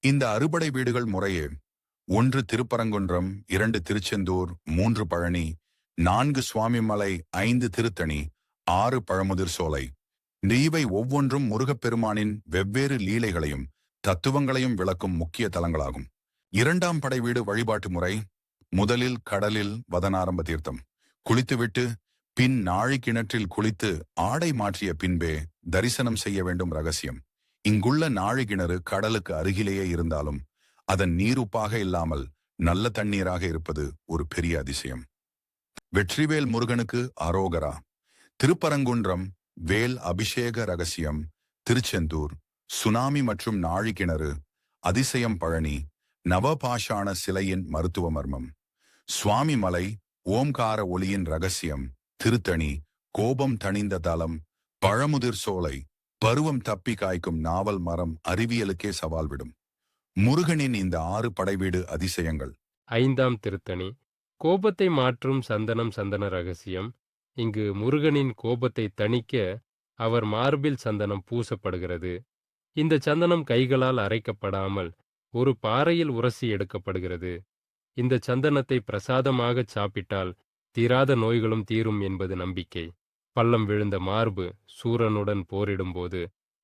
இந்த அறுபடை வீடுகள் முறையே 1 திருப்பரங்குன்றம், 2 திருச்செந்தூர், 3 பழனி, 4 சுவாமிமலை, 5 திருத்தணி, 6 பழமுதிர் சோலை. இவை ஒவ்வொன்றும் முருகப்பெருமானின் வெவ்வேறு லீலைகளையும் தத்துவங்களையும் விளக்கும் முக்கிய தலங்களாகும். 2ஆம் படை வீடு வழிபாட்டு முறை. முதலில் கடலில் வதனாரம்ப தீர்த்தம் குளித்துவிட்டு பின் நாழி கிணற்றில் குளித்து ஆடை மாற்றிய பின்பே தரிசனம் செய்ய வேண்டும். ரகசியம்: இங்குள்ள நாழி கிணறு கடலுக்கு அருகிலேயே இருந்தாலும் அதன் நீருப்பாக இல்லாமல் நல்ல தண்ணீராக இருப்பது ஒரு பெரிய அதிசயம். வெற்றிவேல் முருகனுக்கு அரோகரா. திருப்பரங்குன்றம் வேல் அபிஷேக ரகசியம். திருச்செந்தூர் சுனாமி மற்றும் நாழி கிணறு அதிசயம். பழனி நவபாஷாண சிலையின் மருத்துவ மர்மம். சுவாமிமலை ஓம்கார ஒளியின் ரகசியம். திருத்தணி கோபம் தணிந்த தலம். பழமுதிர் சோலை பருவம் தப்பி காய்க்கும் நாவல் மரம் அறிவியலுக்கே சவால் விடும். முருகனின் இந்த 6 படைவீடு அதிசயங்கள். 5ஆம் திருத்தணி கோபத்தை மாற்றும் சந்தனம். சந்தன ரகசியம். இங்கு முருகனின் கோபத்தை தணிக்க அவர் மார்பில் சந்தனம் பூசப்படுகிறது. இந்த சந்தனம் கைகளால் அரைக்கப்படாமல் ஒரு பாறையில் உரசி எடுக்கப்படுகிறது. இந்த சந்தனத்தை பிரசாதமாக சாப்பிட்டால் தீராத நோய்களும் தீரும் என்பது நம்பிக்கை. பள்ளம் விழுந்த மார்பு சூரனுடன் போரிடும்போது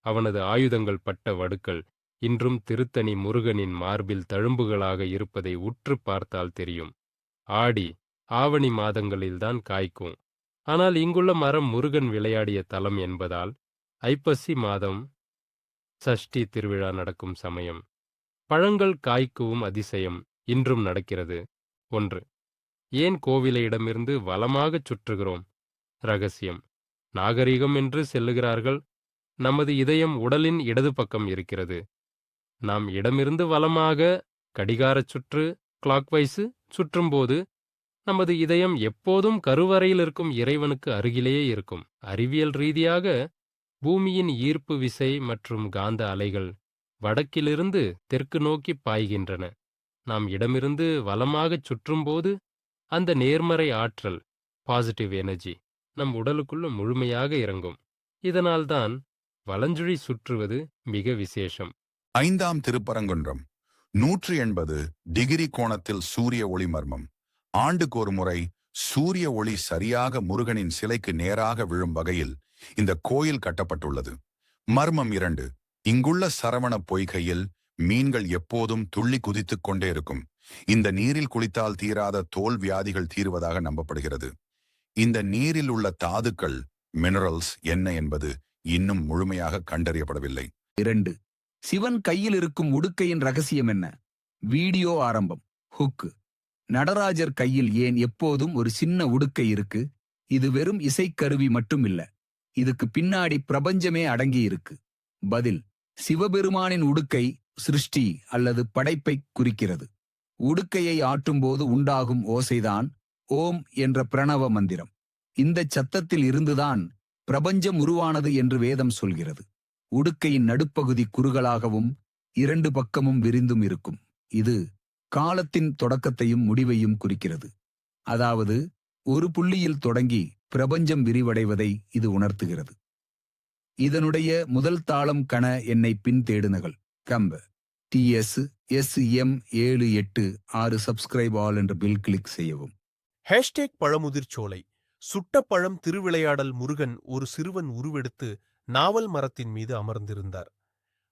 அவனது ஆயுதங்கள் பட்ட வடுக்கள் இன்றும் திருத்தணி முருகனின் மார்பில் தழும்புகளாக இருப்பதை உற்று பார்த்தால் தெரியும். ஆடி ஆவணி மாதங்களில்தான் காய்க்கும். ஆனால் இங்குள்ள மரம் முருகன் விளையாடிய தலம் என்பதால் ஐப்பசி மாதம் சஷ்டி திருவிழா நடக்கும் சமயம் பழங்கள் காய்க்கவும் அதிசயம் இன்றும் நடக்கிறது. 1. ஏன் கோவிலை இடமிருந்து வலமாகச் சுற்றுகிறோம்? ரகசியம்: நாகரிகம் என்று செல்லுகிறார்கள். நமது இதயம் உடலின் இடது பக்கம் இருக்கிறது. நாம் இடமிருந்து வலமாக கடிகாரச் சுற்று கிளாக்வைஸு சுற்றும்போது நமது இதயம் எப்போதும் கருவறையில் இருக்கும் இறைவனுக்கு அருகிலேயே இருக்கும். அறிவியல் ரீதியாக பூமியின் ஈர்ப்பு விசை மற்றும் காந்த அலைகள் வடக்கிலிருந்து தெற்கு நோக்கி பாய்கின்றன. நாம் இடமிருந்து வலமாகச் சுற்றும்போது அந்த நேர்மறை ஆற்றல் பாசிட்டிவ் எனர்ஜி நம் உடலுக்குள்ள முழுமையாக இறங்கும். இதனால்தான் வலஞ்சுழி சுற்றுவது மிக விசேஷம். 5ஆம் திருப்பரங்குன்றம் 180 டிகிரி கோணத்தில் சூரிய ஒளி மர்மம். ஆண்டுக்கு ஒரு முறை சூரிய ஒளி சரியாக முருகனின் சிலைக்கு நேராக விழும் வகையில் இந்த கோயில் கட்டப்பட்டுள்ளது. மர்மம் 2. இங்குள்ள சரவண பொய்கையில் மீன்கள் எப்போதும் துள்ளி குதித்துக் கொண்டே இருக்கும். இந்த நீரில் குளித்தால் தீராத தோல் வியாதிகள் தீர்வதாக நம்பப்படுகிறது. இந்த நீரில் உள்ள தாதுக்கள் மினரல்ஸ் என்ன என்பது இன்னும் முழுமையாக கண்டறியப்படவில்லை. 2. சிவன் கையில் இருக்கும் உடுக்கையின் ரகசியம் என்ன? வீடியோ ஆரம்பம். ஹுக்கு. நடராஜர் கையில் ஏன் எப்போதும் ஒரு சின்ன உடுக்கை இருக்கு? இது வெறும் இசைக்கருவி மட்டும் இல்ல, இதுக்கு பின்னாடி பிரபஞ்சமே அடங்கி இருக்கு. பதில்: சிவபெருமானின் உடுக்கை சிருஷ்டி அல்லது படைப்பை குறிக்கிறது. உடுக்கையை ஆட்டும்போது உண்டாகும் ஓசைதான் ஓம் என்ற பிரணவ மந்திரம். இந்த சத்தத்தில் இருந்துதான் பிரபஞ்சம் உருவானது என்று வேதம் சொல்கிறது. உடுக்கையின் நடுப்பகுதி குறுகலாகவும் 2 பக்கமும் விரிந்தும் இருக்கும். இது காலத்தின் தொடக்கத்தையும் முடிவையும் குறிக்கிறது. அதாவது ஒரு புள்ளியில் தொடங்கி பிரபஞ்சம் விரிவடைவதை இது உணர்த்துகிறது. இதனுடைய முதல் தாளம் கண என்னை பின் தேடுனகள் கம்ப TSSM786 சப்ஸ்கிரைப் ஆல் என்ற பில் கிளிக் செய்யவும். பழமுதிர் சோலை. சுட்ட பழம் திருவிளையாடல். முருகன் ஒரு சிறுவன் உருவெடுத்து நாவல் மரத்தின் மீது அமர்ந்திருந்தார்.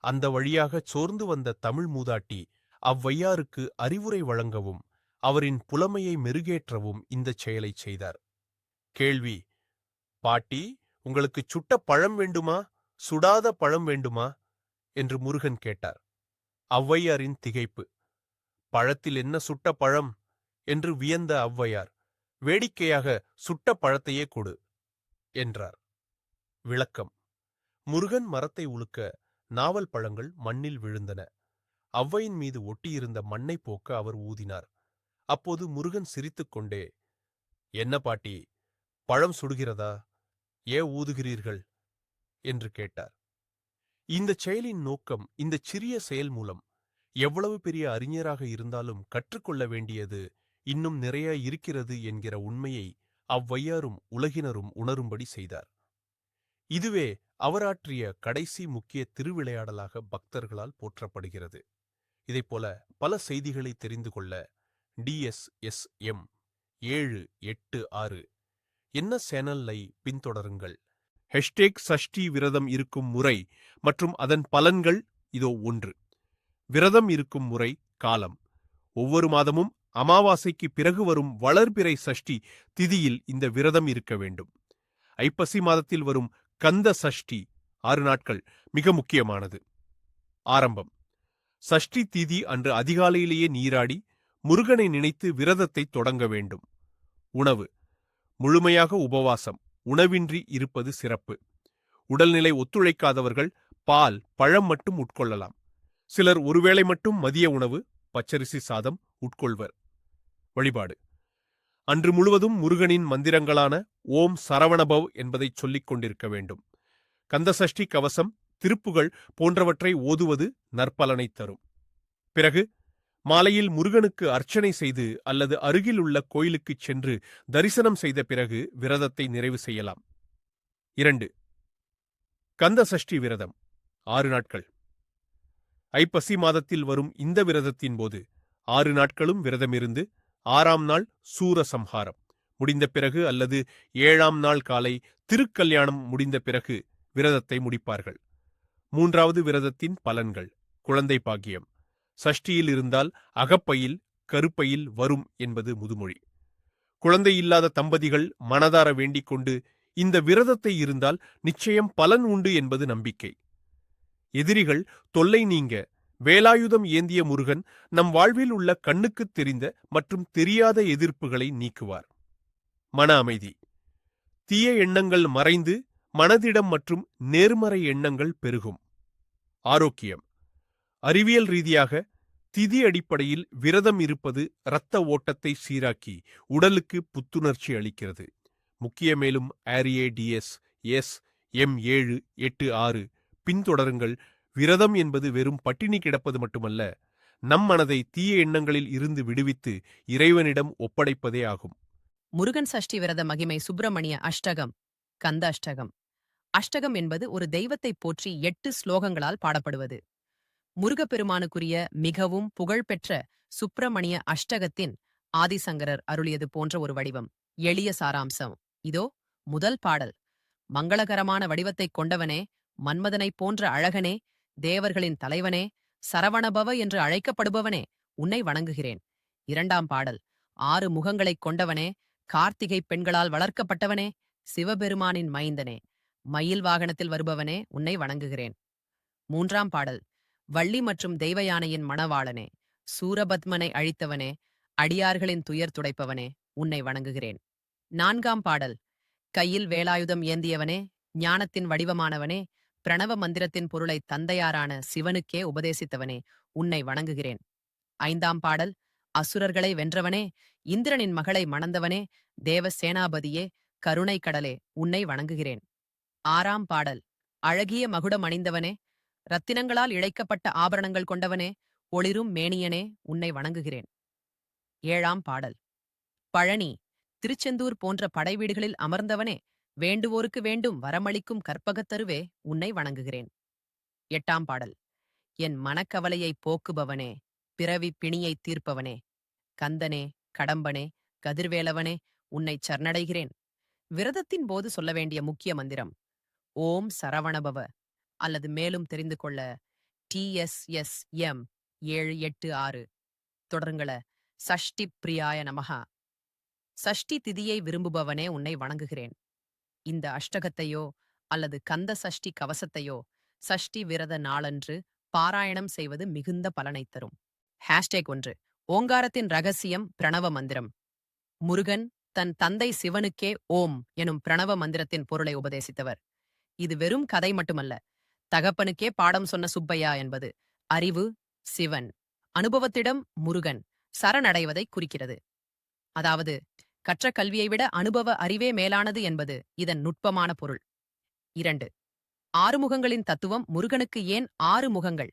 அந்த வழியாக சோர்ந்து வந்த தமிழ் மூதாட்டி அவ்வையாருக்கு அறிவுரை வழங்கவும் அவரின் புலமையை மெருகேற்றவும் இந்தச் செயலைச் செய்தார். கேள்வி: பாட்டி, உங்களுக்கு சுட்ட பழம் வேண்டுமா, சுடாத பழம் வேண்டுமா என்று முருகன் கேட்டார். ஔவையாரின் திகைப்பு. பழத்தில் என்ன சுட்ட பழம் என்று வியந்த ஔவையார், வேடிக்கையாக சுட்ட பழத்தையே கொடு என்றார். விளக்கம்: முருகன் மரத்தை உலுக்க நாவல் பழங்கள் மண்ணில் விழுந்தன. ஔவையின் மீது ஒட்டியிருந்த மண்ணை போக்க அவர் ஊதினார். அப்போது முருகன் சிரித்துக்கொண்டே, என்ன பாட்டி, பழம் சுடுகிறதா, ஏன் ஊதுகிறீர்கள் என்று கேட்டார். இந்தச் செயலின் நோக்கம், இந்த சிறிய செயல் மூலம் எவ்வளவு பெரிய அறிஞராக இருந்தாலும் கற்றுக்கொள்ள வேண்டியது இன்னும் நிறைய இருக்கிறது என்கிற உண்மையை அவ்வையாரும் உலகினரும் உணரும்படி செய்தார். இதுவே அவராற்றிய கடைசி முக்கிய திருவிளையாடலாக பக்தர்களால் போற்றப்படுகிறது. இதைப்போல பல செய்திகளை தெரிந்து கொள்ள DSSM 786 என்ன சேனலை பின்தொடருங்கள். சஷ்டி விரதம் இருக்கும் முறை மற்றும் அதன் பலன்கள் இதோ 1. விரதம் இருக்கும் முறை காலம். ஒவ்வொரு மாதமும் அமாவாசைக்கு பிறகு வரும் வளர்பிறை சஷ்டி திதியில் இந்த விரதம் இருக்க வேண்டும். ஐப்பசி மாதத்தில் வரும் கந்த சஷ்டி 6 நாட்கள் மிக முக்கியமானது. ஆரம்பம். சஷ்டி திதி அன்று அதிகாலையிலேயே நீராடி முருகனை நினைத்து விரதத்தை தொடங்க வேண்டும். உணவு. முழுமையாக உபவாசம், உணவின்றி இருப்பது சிறப்பு. உடல்நிலை ஒத்துழைக்காதவர்கள் பால், பழம் மட்டும் உட்கொள்ளலாம். சிலர் ஒருவேளை மட்டும் மதிய உணவு, பச்சரிசி சாதம் உட்கொள்வர். வழிபாடு. அன்று முழுவதும் முருகனின் மந்திரங்களான ஓம் சரவணபவ் என்பதை சொல்லிக் கொண்டிருக்க வேண்டும். கந்தசஷ்டி கவசம், திருப்புகள் போன்றவற்றை ஓதுவது நற்பலனை தரும். பிறகு மாலையில் முருகனுக்கு அர்ச்சனை செய்து அல்லது அருகில் உள்ள கோயிலுக்குச் சென்று தரிசனம் செய்த பிறகு விரதத்தை நிறைவு செய்யலாம். 2. கந்த சஷ்டி விரதம் 6 நாட்கள். ஐப்பசி மாதத்தில் வரும் இந்த விரதத்தின் போது 6 நாட்களும் விரதமிருந்து 6ஆம் நாள் சூரசம்ஹாரம் முடிந்த பிறகு அல்லது 7ஆம் நாள் காலை திருக்கல்யாணம் முடிந்த பிறகு விரதத்தை முடிப்பார்கள். 3வது விரதத்தின் பலன்கள். குழந்தை பாக்கியம். சஷ்டியில் இருந்தால் அகப்பையில், கருப்பையில் வரும் என்பது முதுமொழி. குழந்தை இல்லாத தம்பதிகள் மனதார வேண்டிக் கொண்டு இந்த விரதத்தை இருந்தால் நிச்சயம் பலன் உண்டு என்பது நம்பிக்கை. எதிரிகள் தொல்லை நீங்க வேலாயுதம் ஏந்திய முருகன் நம் வாழ்வில் உள்ள கண்ணுக்குத் தெரிந்த மற்றும் தெரியாத எதிர்ப்புகளை நீக்குவார். மன அமைதி. தீய எண்ணங்கள் மறைந்து மனதிடம் மற்றும் நேர்மறை எண்ணங்கள் பெருகும். ஆரோக்கியம். அறிவியல் ரீதியாக திதி அடிப்படையில் விரதம் இருப்பது இரத்த ஓட்டத்தை சீராக்கி உடலுக்கு புத்துணர்ச்சி அளிக்கிறது. முக்கிய மேலும் DSSM 786 பின்தொடருங்கள். விரதம் என்பது வெறும் பட்டினி கிடப்பது மட்டுமல்ல, நம் மனதை தீய எண்ணங்களில் இருந்து விடுவித்து இறைவனிடம் ஒப்படைப்பதே ஆகும். முருகன் சஷ்டி விரத மகிமை. சுப்பிரமணிய அஷ்டகம், கந்த அஷ்டகம். அஷ்டகம் என்பது ஒரு தெய்வத்தை போற்றி 8 ஸ்லோகங்களால் பாடப்படுவது. முருகப்பெருமானுக்குரிய மிகவும் புகழ்பெற்ற சுப்பிரமணிய அஷ்டகத்தின் ஆதிசங்கரர் அருளியது போன்ற ஒரு வடிவம். எளிய சாராம்சம் இதோ. முதல் பாடல். மங்களகரமான வடிவத்தைக் கொண்டவனே, மன்மதனைப் போன்ற அழகனே, தேவர்களின் தலைவனே, சரவணபவ என்று அழைக்கப்படுபவனே, உன்னை வணங்குகிறேன். 2ஆம் பாடல். 6 முகங்களைக் கொண்டவனே, கார்த்திகை பெண்களால் வளர்க்கப்பட்டவனே, சிவபெருமானின் மைந்தனே, மயில் வாகனத்தில் வருபவனே, உன்னை வணங்குகிறேன். 3ஆம் பாடல். வள்ளி மற்றும் தெய்வயானையின் மணவாளனே, சூரபத்மனை அழித்தவனே, அடியார்களின் துயர் துடைப்பவனே, உன்னை வணங்குகிறேன். 4ஆம் பாடல். கையில் வேலாயுதம் ஏந்தியவனே, ஞானத்தின் வடிவமானவனே, பிரணவ மந்திரத்தின் பொருளை தந்தையாரான சிவனுக்கே உபதேசித்தவனே, உன்னை வணங்குகிறேன். 5ஆம் பாடல். அசுரர்களை வென்றவனே, இந்திரனின் மகளை மணந்தவனே, தேவ சேனாபதியே, கருணை கடலே, உன்னை வணங்குகிறேன். 6ஆம் பாடல். அழகிய மகுடம் அணிந்தவனே, இரத்தினங்களால் இழைக்கப்பட்ட ஆபரணங்கள் கொண்டவனே, ஒளிரும் மேனியனே, உன்னை வணங்குகிறேன். 7ஆம் பாடல். பழனி, திருச்செந்தூர் போன்ற படைவீடுகளில் அமர்ந்தவனே, வேண்டுவோருக்கு வேண்டும் வரமளிக்கும் கற்பகத்தருவே, உன்னை வணங்குகிறேன். 8ஆம் பாடல். என் மனக்கவலையை போக்குபவனே, பிறவி பிணியை தீர்ப்பவனே, கந்தனே, கடம்பனே, கதிர்வேலவனே, உன்னை சரணடைகிறேன். விரதத்தின் போது சொல்ல வேண்டிய முக்கிய மந்திரம் ஓம் சரவணபவ. அல்லது மேலும் தெரிந்து கொள்ள TSSM 786 தொடருங்கள. சஷ்டி பிரியாய நமஹா. சஷ்டி திதியை விரும்புபவனே, உன்னை வணங்குகிறேன். இந்த அஷ்டகத்தையோ அல்லது கந்த சஷ்டி கவசத்தையோ சஷ்டி விரத நாளன்று பாராயணம் செய்வது மிகுந்த பலனைத் தரும். #1. ஓங்காரத்தின் ரகசியம். பிரணவ மந்திரம். முருகன் தன் தந்தை சிவனுக்கே ஓம் எனும் பிரணவ மந்திரத்தின் பொருளை உபதேசித்தவர். இது வெறும் கதை மட்டுமல்ல, தகப்பனுக்கே பாடம் சொன்ன சுப்பையா என்பது. அறிவு சிவன், அனுபவத்திடம் முருகன் சரணடைவதை குறிக்கிறது. அதாவது கற்ற கல்வியை விட அனுபவ அறிவே மேலானது என்பது இதன் நுட்பமான பொருள். 2. 6 முகங்களின் தத்துவம். முருகனுக்கு ஏன் 6 முகங்கள்?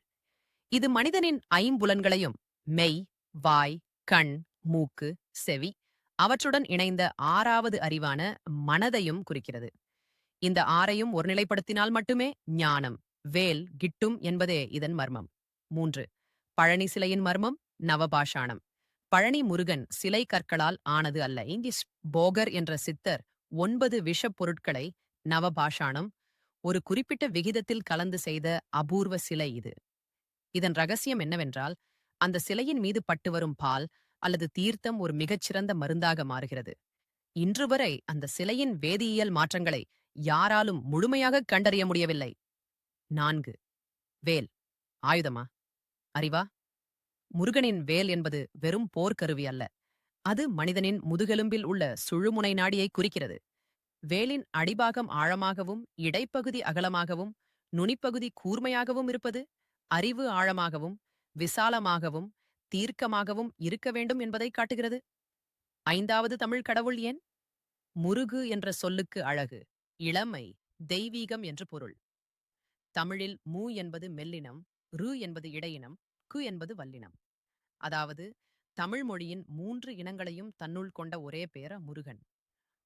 இது மனிதனின் 5 புலன்களையும் மெய், வாய், கண், மூக்கு, செவி அவற்றுடன் இணைந்த 6வது அறிவான மனதையும் குறிக்கிறது. இந்த 6ஐயும் ஒருநிலைப்படுத்தினால் மட்டுமே ஞானம், வேல் கிட்டும் என்பதே இதன் மர்மம். 3. பழனி சிலையின் மர்மம் நவபாஷாணம். பழனி முருகன் சிலை கற்களால் ஆனது அல்ல. இங்கிஸ் போகர் என்ற சித்தர் 9 விஷப் பொருட்களை நவபாஷாணம் ஒரு குறிப்பிட்ட விகிதத்தில் கலந்து செய்த அபூர்வ சிலை இது. இதன் ரகசியம் என்னவென்றால், அந்த சிலையின் மீது பட்டு வரும் பால் அல்லது தீர்த்தம் ஒரு மிகச்சிறந்த மருந்தாக மாறுகிறது. இன்று வரை அந்த சிலையின் வேதியியல் மாற்றங்களை யாராலும் முழுமையாக கண்டறிய முடியவில்லை. 4. வேல் ஆயுதமா, அறிவா? முருகனின் வேல் என்பது வெறும் போர்க்கருவி அல்ல. அது மனிதனின் முதுகெலும்பில் உள்ள சுழுமுனை நாடியை குறிக்கிறது. வேலின் அடிபாகம் ஆழமாகவும் இடைப்பகுதி அகலமாகவும் நுனிப்பகுதி கூர்மையாகவும் இருப்பது அறிவு ஆழமாகவும் விசாலமாகவும் தீர்க்கமாகவும் இருக்க வேண்டும் என்பதை காட்டுகிறது. 5வது தமிழ் கடவுள் ஏன்? முருகு என்ற சொல்லுக்கு அழகு, இளமை, தெய்வீகம் என்று பொருள். தமிழில் மூ என்பது மெல்லினம், ரு என்பது இடையினம், கு என்பது வல்லினம். அதாவது தமிழ் மொழியின் 3 இனங்களையும் தன்னுள் கொண்ட ஒரே பேர முருகன்.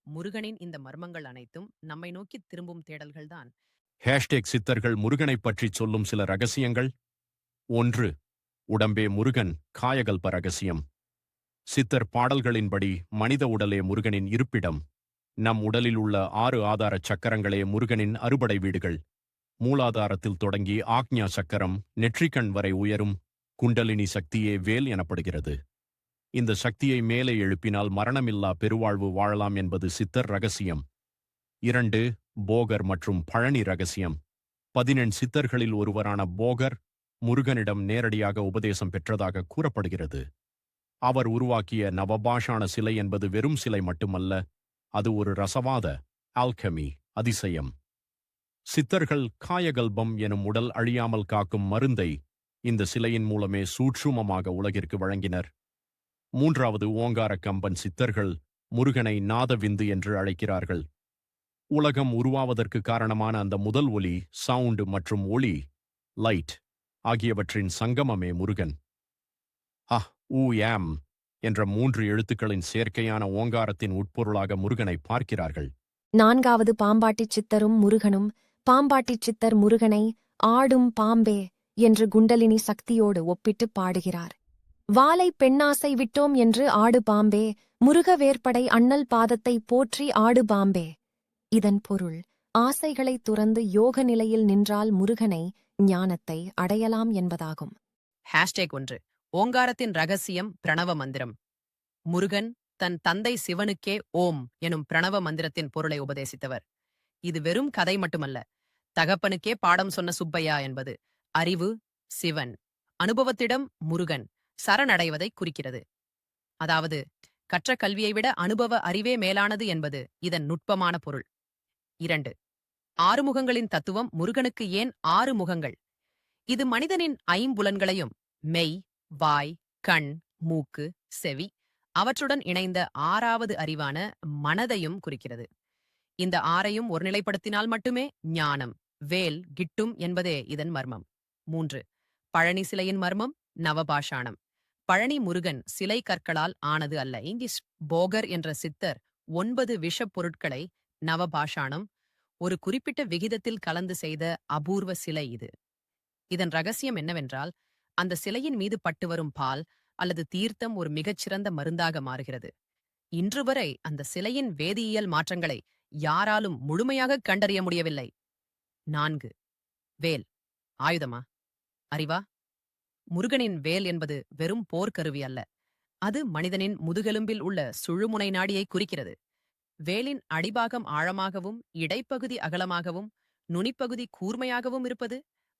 முருகனின் இந்த மர்மங்கள் அனைத்தும் நம்மை நோக்கி திரும்பும் தேடல்கள்தான். சித்தர்கள் முருகனைப் பற்றிச் சொல்லும் சில ரகசியங்கள். 1. உடம்பே முருகன் காயகல்ப ரகசியம். சித்தர் பாடல்களின்படி மனித உடலே முருகனின் இருப்பிடம். நம் உடலில் உள்ள 6 ஆதார சக்கரங்களே முருகனின் அறுபடை வீடுகள். மூலாதாரத்தில் தொடங்கி ஆக்ஞா சக்கரம் நெற்றிக்கண் வரை உயரும் குண்டலினி சக்தியே வேல் எனப்படுகிறது. இந்த சக்தியை மேலே எழுப்பினால் மரணமில்லா பெருவாழ்வு வாழலாம் என்பது சித்தர் ரகசியம். 2. போகர் மற்றும் பழனி ரகசியம். 18 சித்தர்களில் ஒருவரான போகர் முருகனிடம் நேரடியாக உபதேசம் பெற்றதாக கூறப்படுகிறது. அவர் உருவாக்கிய நவபாஷாண சிலை என்பது வெறும் சிலை மட்டுமல்ல, அது ஒரு ரசவாத ஆல்கமி அதிசயம். சித்தர்கள் காயகல்பம் எனும் உடல் அழியாமல் காக்கும் மருந்தை இந்த சிலையின் மூலமே சூட்சுமமாக உலகிற்கு வழங்கினர். 3வது ஓங்கார கம்பன் சித்தர்கள் முருகனை நாதவிந்து என்று அழைக்கிறார்கள். உலகம் உருவாவதற்கு காரணமான அந்த முதல் ஒலி, சவுண்ட் மற்றும் ஒளி, லைட் ஆகியவற்றின் சங்கமமே முருகன். ஊ யாம் என்ற 3 எழுத்துக்களின் சேர்க்கையான ஓங்காரத்தின் உட்பொருளாக முருகனை பார்க்கிறார்கள். 4வது பாம்பாட்டிச் சித்தரும் முருகனும். பாம்பாட்டிச் சித்தர் முருகனை ஆடும் பாம்பே என்று குண்டலினி சக்தியோடு ஒப்பிட்டு பாடுகிறார். வாலை பெண்ணாசை விட்டோம் என்று ஆடு பாம்பே, முருக வேற்படை அண்ணல் பாதத்தை போற்றி ஆடு பாம்பே. இதன் பொருள், ஆசைகளை துறந்து யோக நிலையில் நின்றால் முருகனை, ஞானத்தை அடையலாம் என்பதாகும். #1 ஓங்காரத்தின் ரகசியம் பிரணவ மந்திரம். முருகன் தன் தந்தை சிவனுக்கே ஓம் எனும் பிரணவ மந்திரத்தின் பொருளை உபதேசித்தவர். இது வெறும் கதை மட்டுமல்ல, தகப்பனுக்கே பாடம் சொன்ன சுப்பையா என்பது அறிவு, சிவன், அனுபவத்திடம் முருகன் சரணடைவதை குறிக்கிறது. அதாவது கற்ற கல்வியை விட அனுபவ அறிவே மேலானது என்பது இதன் நுட்பமான பொருள். 2. 6 முகங்களின் தத்துவம். முருகனுக்கு ஏன் 6 முகங்கள்? இது மனிதனின் 5 புலன்களையும் மெய், வாய், கண், மூக்கு, செவி அவற்றுடன் இணைந்த 6வது அறிவான மனதையும் குறிக்கிறது. இந்த 6ஐயும் ஒருநிலைப்படுத்தினால் மட்டுமே ஞானம், வேல் கிட்டும் என்பதே இதன் மர்மம். 3. பழனி சிலையின் மர்மம் நவபாஷாணம். பழனி முருகன் சிலை கற்களால் ஆனது அல்ல. இங்கிஸ் போகர் என்ற சித்தர் 9 விஷப் பொருட்களை நவபாஷாணம் ஒரு குறிப்பிட்ட விகிதத்தில் கலந்து செய்த அபூர்வ சிலை இது. இதன் ரகசியம் என்னவென்றால், அந்த சிலையின் மீது பட்டு வரும் பால் அல்லது தீர்த்தம் ஒரு மிகச்சிறந்த மருந்தாக மாறுகிறது. இன்று வரை அந்த சிலையின் வேதியியல் மாற்றங்களை யாராலும் முழுமையாக கண்டறிய முடியவில்லை. 4. வேல் ஆயுதமா, அறிவா? முருகனின் வேல் என்பது வெறும் போர்க்கருவி அல்ல. அது மனிதனின் முதுகெலும்பில் உள்ள சுழுமுனை நாடியை குறிக்கிறது. வேலின் அடிபாகம் ஆழமாகவும் இடைப்பகுதி அகலமாகவும் நுனிப்பகுதி கூர்மையாகவும் இருப்பது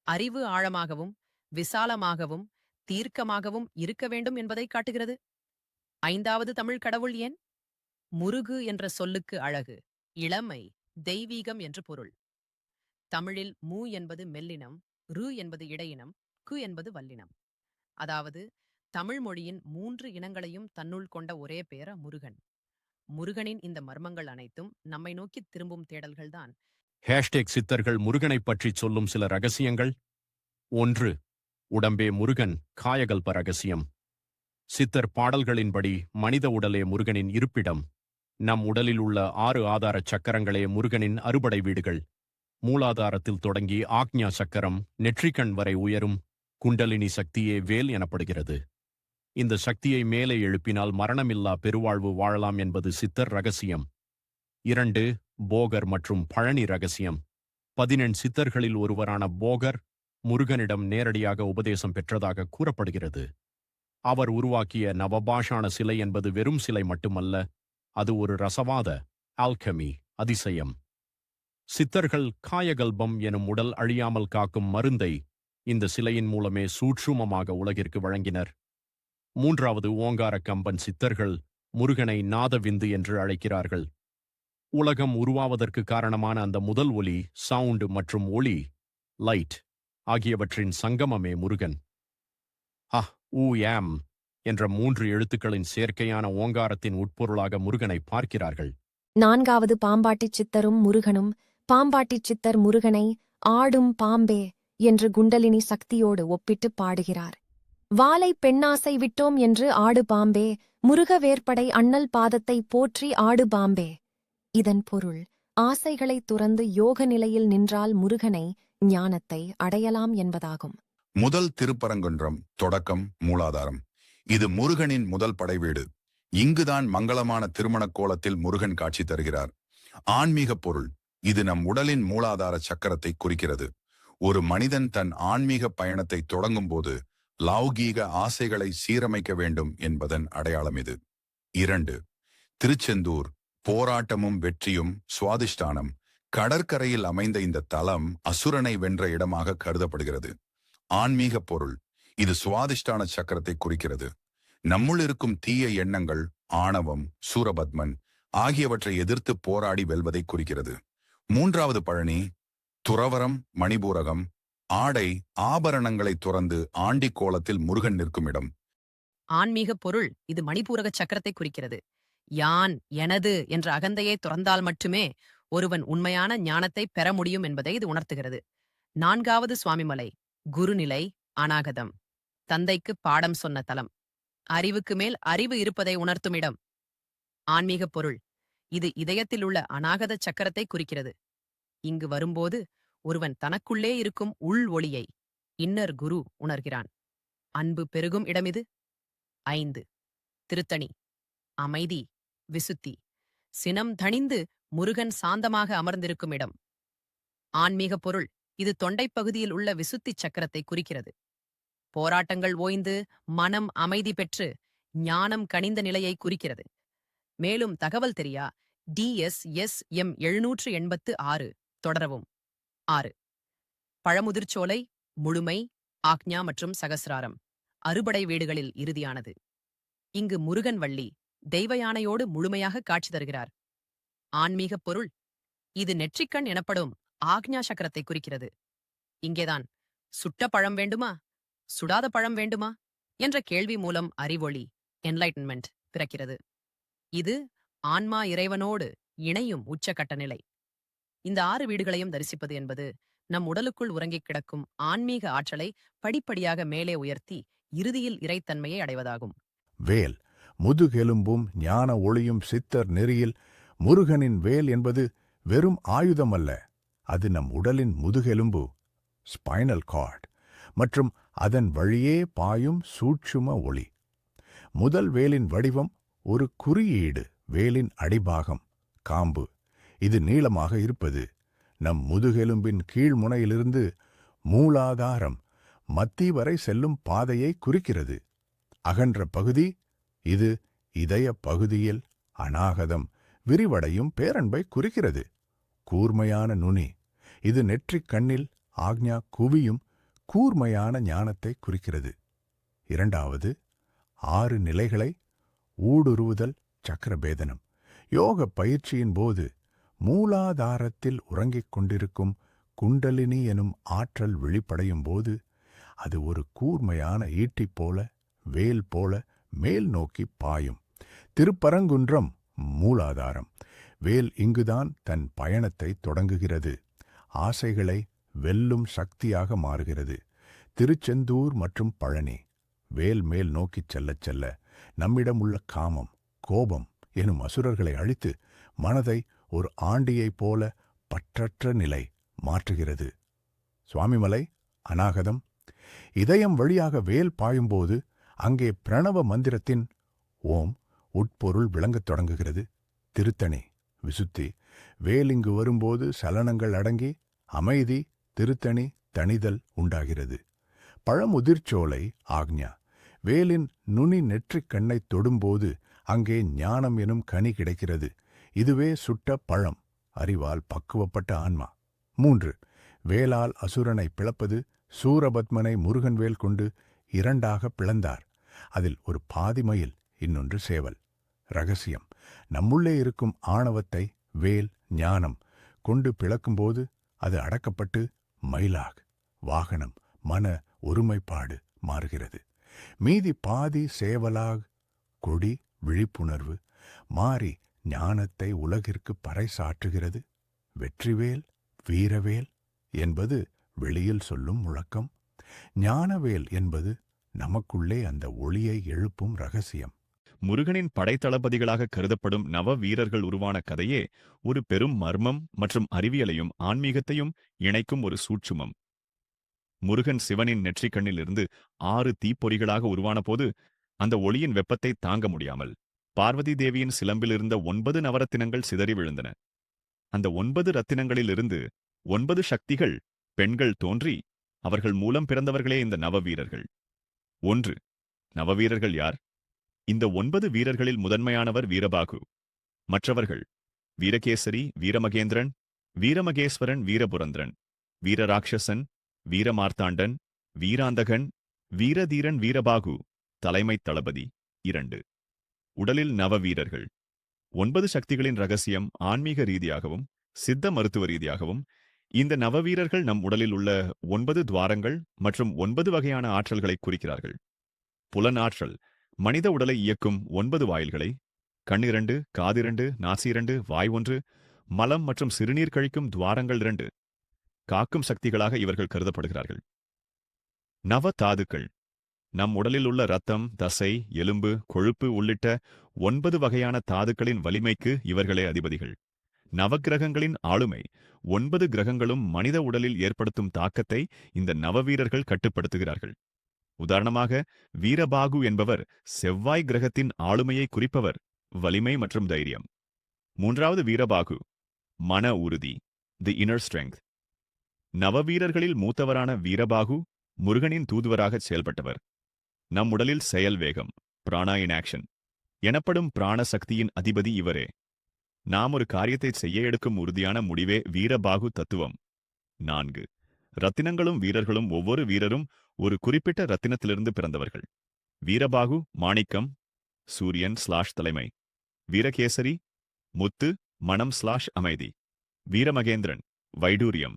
அறிவு ஆழமாகவும் விசாலமாகவும் தீர்க்கமாகவும் இருக்க வேண்டும் என்பதை காட்டுகிறது. 5வது தமிழ் கடவுள் ஏன்? முருகு என்ற சொல்லுக்கு அழகு, இளமை, தெய்வீகம் என்று பொருள். தமிழில் மூ என்பது மெல்லினம், ரு என்பது இடையினம், கு என்பது வல்லினம். அதாவது தமிழ் மொழியின் 3 இனங்களையும் தன்னுள் கொண்ட ஒரே பேர முருகன். முருகனின் இந்த மர்மங்கள் அனைத்தும் நம்மை நோக்கி திரும்பும் தேடல்கள்தான். சித்தர்கள் முருகனைப் பற்றிச் சொல்லும் சில ரகசியங்கள். 1. உடம்பே முருகன் காயகல்ப ரகசியம். சித்தர் பாடல்களின்படி மனித உடலே முருகனின் இருப்பிடம். நம் உடலில் உள்ள 6 ஆதார சக்கரங்களே முருகனின் அறுபடை வீடுகள். மூலாதாரத்தில் தொடங்கி ஆக்ஞா சக்கரம் நெற்றிக்கண் வரை உயரும் குண்டலினி சக்தியே வேல் எனப்படுகிறது. இந்த சக்தியை மேலே எழுப்பினால் மரணமில்லா பெருவாழ்வு வாழலாம் என்பது சித்தர் ரகசியம். 2. போகர் மற்றும் பழனி ரகசியம். 18 சித்தர்களில் ஒருவரான போகர் முருகனிடம் நேரடியாக உபதேசம் பெற்றதாக கூறப்படுகிறது. அவர் உருவாக்கிய நவபாஷாண சிலை என்பது வெறும் சிலை மட்டுமல்ல, அது ஒரு ரசவாத ஆல்கமி அதிசயம். சித்தர்கள் காயகல்பம் எனும் உடல் அழியாமல் காக்கும் மருந்தை இந்த சிலையின் மூலமே சூட்சுமமாக உலகிற்கு வழங்கினர். 3. ஓங்கார கம்பன் சித்தர்கள் முருகனை நாதவிந்து என்று அழைக்கிறார்கள். உலகம் உருவாவதற்கு காரணமான அந்த முதல் ஒலி, சவுண்ட் மற்றும் ஒளி, லைட் ஆகியவற்றின் சங்கமமே முருகன். யாம் என்ற 3 எழுத்துக்களின் சேர்க்கையான ஓங்காரத்தின் உட்பொருளாக முருகனை பார்க்கிறார்கள். 4. பாம்பாட்டிச் சித்தரும் முருகனும். பாம்பாட்டிச் சித்தர் முருகனை ஆடும் பாம்பே என்று குண்டலினி சக்தியோடு ஒப்பிட்டு பாடுகிறார். வாலை பெண்ணாசை விட்டோம் என்று ஆடு பாம்பே, முருக வேற்படை அண்ணல் பாதத்தை போற்றி ஆடு பாம்பே. இதன் பொருள், ஆசைகளை துறந்து யோக நிலையில் நின்றால் முருகனை, ஞானத்தை அடையலாம் என்பதாகும். முதல் திருப்பரங்குன்றம் தொடக்கம் மூலாதாரம். இது முருகனின் முதல் படைவீடு. இங்குதான் மங்களமான திருமணக் கோலத்தில் முருகன் காட்சி தருகிறார். ஆன்மீக பொருள், இது நம் உடலின் மூலாதார சக்கரத்தை குறிக்கிறது. ஒரு மனிதன் தன் ஆன்மீக பயணத்தை தொடங்கும் போது லௌகீக ஆசைகளை சீரமைக்க வேண்டும் என்பதன் அடையாளம் இது. 2. திருச்செந்தூர். போராட்டமும் வெற்றியும் சுவாதிஷ்டானம். கடற்கரையில் அமைந்த இந்த தலம் அசுரனை வென்ற இடமாக கருதப்படுகிறது. ஆன்மீக பொருள், இது சுவாதிஷ்டான சக்கரத்தை குறிக்கிறது. நம்முள் இருக்கும் தீய எண்ணங்கள், ஆணவம், சூரபத்மன் ஆகியவற்றை எதிர்த்து போராடி வெல்வதை குறிக்கிறது. 3. பழனி. துறவரம், மணிபூரகம். ஆடை ஆபரணங்களை துறந்து ஆண்டி கோலத்தில் முருகன் நிற்கும் இடம். ஆன்மீக பொருள், இது மணிபூரக சக்கரத்தை குறிக்கிறது. யான், எனது என்ற அகந்தையை துறந்தால் மட்டுமே ஒருவன் உண்மையான ஞானத்தை பெற முடியும் என்பதை இது உணர்த்துகிறது. 4. சுவாமிமலை. குருநிலை, அநாகதம். தந்தைக்கு பாடம் சொன்ன தலம். அறிவுக்கு மேல் அறிவு இருப்பதை உணர்த்தும் இடம். ஆன்மீக பொருள், இது இதயத்தில் உள்ள அநாகத சக்கரத்தை குறிக்கிறது. இங்கு வரும்போது ஒருவன் தனக்குள்ளே இருக்கும் உள் ஒளியை, இன்னர் குரு, உணர்கிறான். அன்பு பெருகும் இடமிது. 5. திருத்தணி. அமைதி, விசுத்தி. சினம் தணிந்து முருகன் சாந்தமாக அமர்ந்திருக்கும் இடம். ஆன்மீக பொருள், இது தொண்டைப் பகுதியில் உள்ள விசுத்தி சக்கரத்தை குறிக்கிறது. போராட்டங்கள் ஓய்ந்து மனம் அமைதி பெற்று ஞானம் கனிந்த நிலையை குறிக்கிறது. மேலும் தகவல் தெரியா DSSM 786 தொடரவும். 6. பழமுதிர்ச்சோலை, முழுமை, ஆக்ஞா மற்றும் சகசிராரம். அறுபடை வீடுகளில் இறுதியானது. இங்கு முருகன் வள்ளி தெய்வயானையோடு முழுமையாக காட்சி தருகிறார். ஆன்மீக பொருள், இது நெற்றிக்கண் எனப்படும் ஆக்ஞா சக்கரத்தை குறிக்கிறது. இங்கேதான் சுட்ட பழம் வேண்டுமா, சுடாத பழம் வேண்டுமா என்ற கேள்வி மூலம் அறிவொளி, என்லைட்டன்மெண்ட் பிறக்கிறது. இது ஆன்மா இறைவனோடு இணையும் உச்சகட்ட நிலை. இந்த 6 வீடுகளையும் தரிசிப்பது என்பது நம் உடலுக்குள் உறங்கிக் கிடக்கும் ஆன்மீக ஆற்றலை படிப்படியாக மேலே உயர்த்தி இறுதியில் இறைத்தன்மையை அடைவதாகும். வேல், முதுகெலும்பும் ஞான ஒளியும் சித்தர் நெறியில் முருகனின் வேல் என்பது வெறும் ஆயுதமல்ல, அது நம் உடலின் முதுகெலும்பு, ஸ்பைனல் கார்ட், மற்றும் அதன் வழியே பாயும் சூட்சும ஒளி. முதல் வேலின் வடிவம் ஒரு குறியீடு. வேலின் அடிபாகம், காம்பு, இது நீளமாக இருப்பது நம் முதுகெலும்பின் கீழ்முனையிலிருந்து மூலாதாரம் மத்தி வரை செல்லும் பாதையை குறிக்கிறது. அகன்ற பகுதி, இது இதய பகுதியில் அநாகதம் விரிவடையும் பேரன்பை குறிக்கிறது. கூர்மையான நுனி, இது நெற்றிக் கண்ணில் ஆக்ஞா குவியும் கூர்மையான ஞானத்தை குறிக்கிறது. 2. 6 நிலைகளை ஊடுருவுதல் சக்கரபேதனம். யோக பயிற்சியின் போது மூலாதாரத்தில் உறங்கிக் கொண்டிருக்கும் குண்டலினி எனும் ஆற்றல் வெளிப்படையும் போது அது ஒரு கூர்மையான ஈட்டி போல, வேல் போல மேல் நோக்கி பாயும். திருப்பரங்குன்றம் மூலாதாரம். வேல் இங்குதான் தன் பயணத்தை தொடங்குகிறது. ஆசைகளை வெல்லும் சக்தியாக மாறுகிறது. திருச்செந்தூர் மற்றும் பழனி. வேல் மேல் நோக்கிச் செல்லச் செல்ல நம்மிடம் உள்ள காமம், கோபம் எனும் அசுரர்களை அழித்து மனதை ஒரு ஆண்டியைப் போல பற்றற்ற நிலை மாற்றுகிறது. சுவாமிமலை, அநாகதம், இதயம் வழியாக வேல் பாயும்போது அங்கே பிரணவ மந்திரத்தின் ஓம் உட்பொருள் விளங்கத் தொடங்குகிறது. திருத்தணி விசுத்தி. வேல் இங்கு வரும்போது சலனங்கள் அடங்கி அமைதி, திருத்தணி, தணிதல் உண்டாகிறது. பழமுதிர்ச்சோலை ஆக்ஞா. வேலின் நுனி நெற்றிக் கண்ணைத் தொடும்போது அங்கே ஞானம் எனும் கனி கிடைக்கிறது. இதுவே சுட்ட பழம், அறிவால் பக்குவப்பட்ட ஆன்மா. 3. வேலால் அசுரனை பிளப்பது. சூரபத்மனை முருகன் வேல் கொண்டு 2ஆக பிளந்தார். அதில் ஒரு பாதி மயில், இன்னொன்று சேவல். ரகசியம். நம்முள்ளே இருக்கும் ஆணவத்தை வேல், ஞானம் கொண்டு பிளக்கும்போது அது அடக்கப்பட்டு மயிலாக, வாகனம், மன ஒருமைப்பாடு மாறுகிறது. மீதி பாதி சேவலாக, கொடி, விழிப்புணர்வு மாறி ஞானத்தை உலகிற்கு பறைசாற்றுகிறது. வெற்றிவேல், வீரவேல் என்பது வெளியில் சொல்லும் முழக்கம். ஞானவேல் என்பது நமக்குள்ளே அந்த ஒளியை எழுப்பும் ரகசியம். முருகனின் படைத்தளபதிகளாக கருதப்படும் நவ வீரர்கள் உருவான கதையே ஒரு பெரும் மர்மம் மற்றும் அறிவியலையும் ஆன்மீகத்தையும் இணைக்கும் ஒரு சூட்சுமம். முருகன் சிவனின் நெற்றிக்கண்ணிலிருந்து 6 தீப்பொறிகளாக உருவான போது அந்த ஒளியின் வெப்பத்தை தாங்க முடியாமல் பார்வதி தேவியின் சிலம்பிலிருந்த 9 நவரத்தினங்கள் சிதறி விழுந்தன. அந்த 9 ரத்தினங்களிலிருந்து 9 சக்திகள், பெண்கள் தோன்றி அவர்கள் மூலம் பிறந்தவர்களே இந்த நவவீரர்கள். 1. நவவீரர்கள் யார்? இந்த 9 வீரர்களில் முதன்மையானவர் வீரபாகு. மற்றவர்கள் வீரகேசரி, வீரமகேந்திரன், வீரமகேஸ்வரன், வீரபுரந்திரன், வீரராட்சசன், வீரமார்த்தாண்டன், வீராந்தகன், வீரதீரன், வீரபாகு, தலைமைத் தளபதி. 2. உடலில் நவவீரர்கள். 9 சக்திகளின் ரகசியம் ஆன்மீக ரீதியாகவும் சித்த மருத்துவ ரீதியாகவும் இந்த நவவீரர்கள் நம் உடலில் உள்ள 9 துவாரங்கள் மற்றும் 9 வகையான ஆற்றல்களை குறிக்கிறார்கள். புலனாற்றல் மனித உடலை இயக்கும் 9 வாயில்களை, கண் 2, காது 2, நாசி 2, வாய் 1, மலம் மற்றும் சிறுநீர் கழிக்கும் துவாரங்கள் 2 காக்கும் சக்திகளாக இவர்கள் கருதப்படுகிறார்கள். நவ தாதுக்கள் நம் உடலில் உள்ள இரத்தம், தசை, எலும்பு, கொழுப்பு உள்ளிட்ட 9 வகையான தாதுக்களின் வலிமைக்கு இவர்களே அதிபதிகள். நவக்கிரகங்களின் ஆளுமை 9 கிரகங்களும் மனித உடலில் ஏற்படுத்தும் தாக்கத்தை இந்த நவவீரர்கள் கட்டுப்படுத்துகிறார்கள். உதாரணமாக, வீரபாகு என்பவர் செவ்வாய் கிரகத்தின் ஆளுமையை குறிப்பவர், வலிமை மற்றும் தைரியம். 3வது வீரபாகு, மன உறுதி, தி இன்னர் ஸ்ட்ரெங்க். நவவீரர்களில் மூத்தவரான வீரபாகு முருகனின் தூதுவராகச் செயல்பட்டவர். நம் உடலில் செயல் வேகம், பிராணா இன் ஆக்ஷன் எனப்படும் பிராண சக்தியின் அதிபதி இவரே. நாம் ஒரு காரியத்தை செய்ய எடுக்கும் உறுதியான முடிவே வீரபாகு தத்துவம். 4. ரத்தினங்களும் வீரர்களும். ஒவ்வொரு வீரரும் ஒரு குறிப்பிட்ட ரத்தினத்திலிருந்து பிறந்தவர்கள். வீரபாகு மாணிக்கம், சூரியன் தலைமை. வீரகேசரி முத்து, மனம் அமைதி. வீரமகேந்திரன் வைடூரியம்.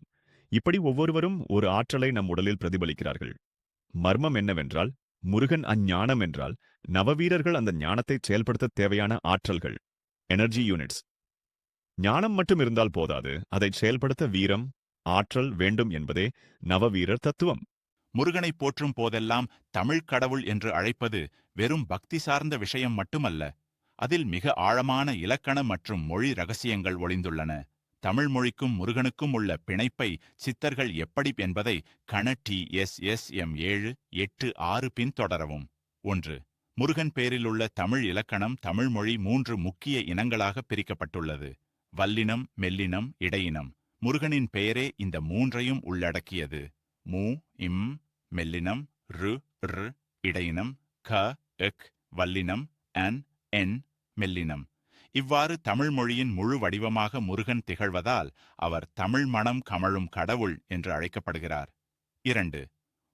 இப்படி ஒவ்வொருவரும் ஒரு ஆற்றலை நம் உடலில் பிரதிபலிக்கிறார்கள். மர்மம் என்னவென்றால், முருகன் அஞ்ஞானம் என்றால் நவவீரர்கள் அந்த ஞானத்தை செயல்படுத்த தேவையான ஆற்றல்கள், எனர்ஜி யூனிட்ஸ். ஞானம் மட்டும் இருந்தால் போதாது, அதை செயல்படுத்த வீரம், ஆற்றல் வேண்டும் என்பதே நவவீரர் தத்துவம். முருகனை போற்றும் போதெல்லாம் தமிழ் கடவுள் என்று அழைப்பது வெறும் பக்தி சார்ந்த விஷயம் மட்டுமல்ல. அதில் மிக ஆழமான இலக்கண மற்றும் மொழி ரகசியங்கள் ஒளிந்துள்ளன. தமிழ் மொழிக்கும் முருகனுக்கும் உள்ள பிணைப்பை சித்தர்கள் எப்படி என்பதை கண TSSM 786 பின்தொடரவும். 1. முருகன் பேரிலுள்ள தமிழ் இலக்கணம். தமிழ் மொழி 3 முக்கிய இனங்களாக பிரிக்கப்பட்டுள்ளது. வல்லினம், மெல்லினம், இடையினம். முருகனின் பெயரே இந்த 3ஐயும் உள்ளடக்கியது. மு, இம் மெல்லினம், ரு, ர் இடையினம், க, எக் வல்லினம், அன், என் மெல்லினம். இவ்வாறு தமிழ் மொழியின் முழு வடிவமாக முருகன் திகழ்வதால் அவர் தமிழ் மணம் கமழும் கடவுள் என்று அழைக்கப்படுகிறார். 2.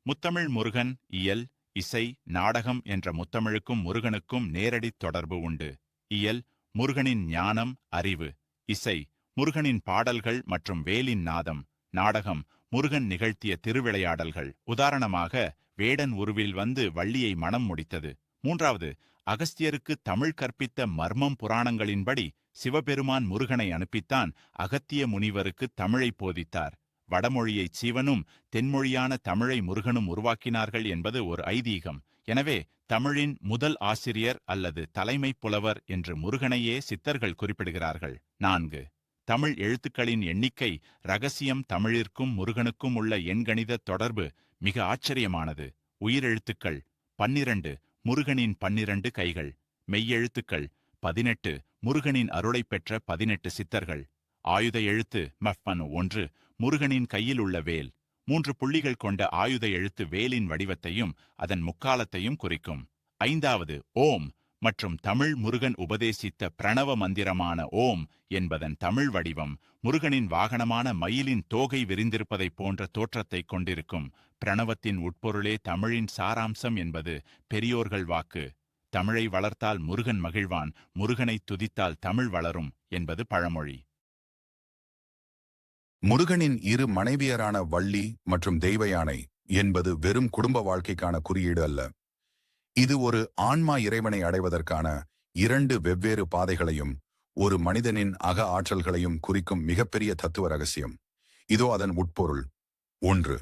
முத்தமிழ் முருகன். இயல், இசை, நாடகம் என்ற முத்தமிழுக்கும் முருகனுக்கும் நேரடி தொடர்பு உண்டு. இயல் முருகனின் ஞானம், அறிவு. இசை முருகனின் பாடல்கள் மற்றும் வேலின் நாதம். நாடகம் முருகன் நிகழ்த்திய திருவிளையாடல்கள். உதாரணமாக, வேடன் உருவில் வந்து வள்ளியை மணம் முடித்தது. 3. அகஸ்தியருக்கு தமிழ் கற்பித்த மர்மம். புராணங்களின்படி சிவபெருமான் முருகனை அனுப்பித்தான் அகத்திய முனிவருக்கு தமிழை போதித்தார். வடமொழியை சிவனும் தென்மொழியான தமிழை முருகனும் உருவாக்கினார்கள் என்பது ஒரு ஐதீகம். எனவே தமிழின் முதல் ஆசிரியர் அல்லது தலைமை புலவர் என்று முருகனையே சித்தர்கள் குறிப்பிடுகிறார்கள். 4. தமிழ் எழுத்துக்களின் எண்ணிக்கை ரகசியம். தமிழிற்கும் முருகனுக்கும் உள்ள எண்கணித தொடர்பு மிக ஆச்சரியமானது. உயிரெழுத்துக்கள் 12, முருகனின் 12 கைகள். மெய்யெழுத்துக்கள் 18, முருகனின் அருளைப் பெற்ற 18 சித்தர்கள். ஆயுத எழுத்து மஃபனு 1, முருகனின் கையில் உள்ள வேல். 3 புள்ளிகள் கொண்ட ஆயுத எழுத்து வேலின் வடிவத்தையும் அதன் முக்காலத்தையும் குறிக்கும். 5வது ஓம் மற்றும் தமிழ் முருகன் உபதேசித்த பிரணவ மந்திரமான ஓம் என்பதன் தமிழ் வடிவம் முருகனின் வாகனமான மயிலின் தோகை விரிந்திருப்பதைப் போன்ற தோற்றத்தைக் கொண்டிருக்கும். பிரணவத்தின் உட்பொருளே தமிழின் சாராம்சம் என்பது பெரியோர்கள் வாக்கு. தமிழை வளர்த்தால் முருகன் மகிழ்வான், முருகனை துதித்தால் தமிழ் வளரும் என்பது பழமொழி. முருகனின் இரு மனைவியரான வள்ளி மற்றும் தெய்வயானை என்பது வெறும் குடும்ப வாழ்க்கைக்கான குறியீடு அல்ல. இது ஒரு ஆன்மா இறைவனை அடைவதற்கான 2 வெவ்வேறு பாதைகளையும் ஒரு மனிதனின் அக ஆற்றல்களையும் குறிக்கும் மிகப்பெரிய தத்துவ ரகசியம். இதோ அதன் உட்பொருள். 1.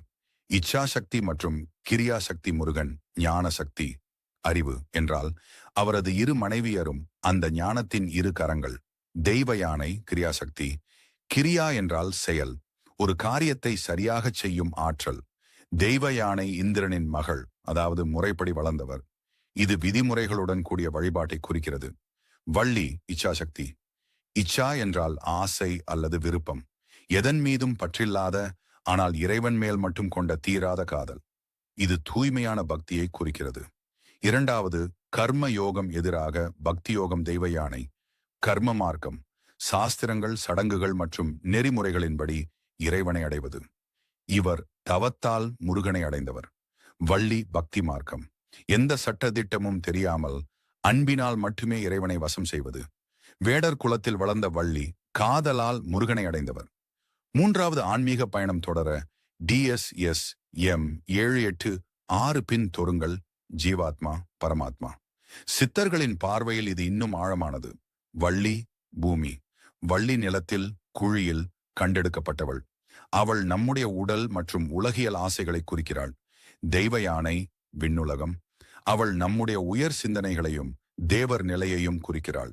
இச்சாசக்தி மற்றும் கிரியாசக்தி. முருகன் ஞான சக்தி, அறிவு என்றால் அவரது இரு மனைவியரும் அந்த ஞானத்தின் இரு கரங்கள். தெய்வ யானை கிரியாசக்தி. கிரியா என்றால் செயல், ஒரு காரியத்தை சரியாகச் செய்யும் ஆற்றல். தெய்வ யானை இந்திரனின் மகள், அதாவது முறைப்படி வளர்ந்தவர். இது விதிமுறைகளுடன் கூடிய வழிபாட்டை குறிக்கிறது. வள்ளி இச்சாசக்தி. இச்சா என்றால் ஆசை அல்லது விருப்பம், எதன் மீதும் பற்றில்லாத ஆனால் இறைவன் மேல் மட்டும் கொண்ட தீராத காதல். இது தூய்மையான பக்தியை குறிக்கிறது. 2வது கர்ம யோகம் எதிராக பக்தி யோகம். தெய்வ யானை கர்ம மார்க்கம், சாஸ்திரங்கள், சடங்குகள் மற்றும் நெறிமுறைகளின்படி இறைவனை அடைவது. இவர் தவத்தால் முருகனை அடைந்தவர். வள்ளி பக்தி மார்க்கம், எந்த சட்டதிட்டமும் தெரியாமல் அன்பினால் மட்டுமே இறைவனை வசம் செய்வது. வேடர் குலத்தில் வளர்ந்த வள்ளி காதலால் முருகனை அடைந்தவர். 3வது ஆன்மீக பயணம் தொடர DSSM 786 பின் தொருங்கள். ஜீவாத்மா பரமாத்மா. சித்தர்களின் பார்வையில் இது இன்னும் ஆழமானது. வள்ளி பூமி, வள்ளி நிலத்தில் குழியில் கண்டெடுக்கப்பட்டவள். அவள் நம்முடைய உடல் மற்றும் உலகியல் ஆசைகளை குறிக்கிறாள். தெய்வ யானை விண்ணுலகம், அவள் நம்முடைய உயர் சிந்தனைகளையும் தேவர் நிலையையும் குறிக்கிறாள்.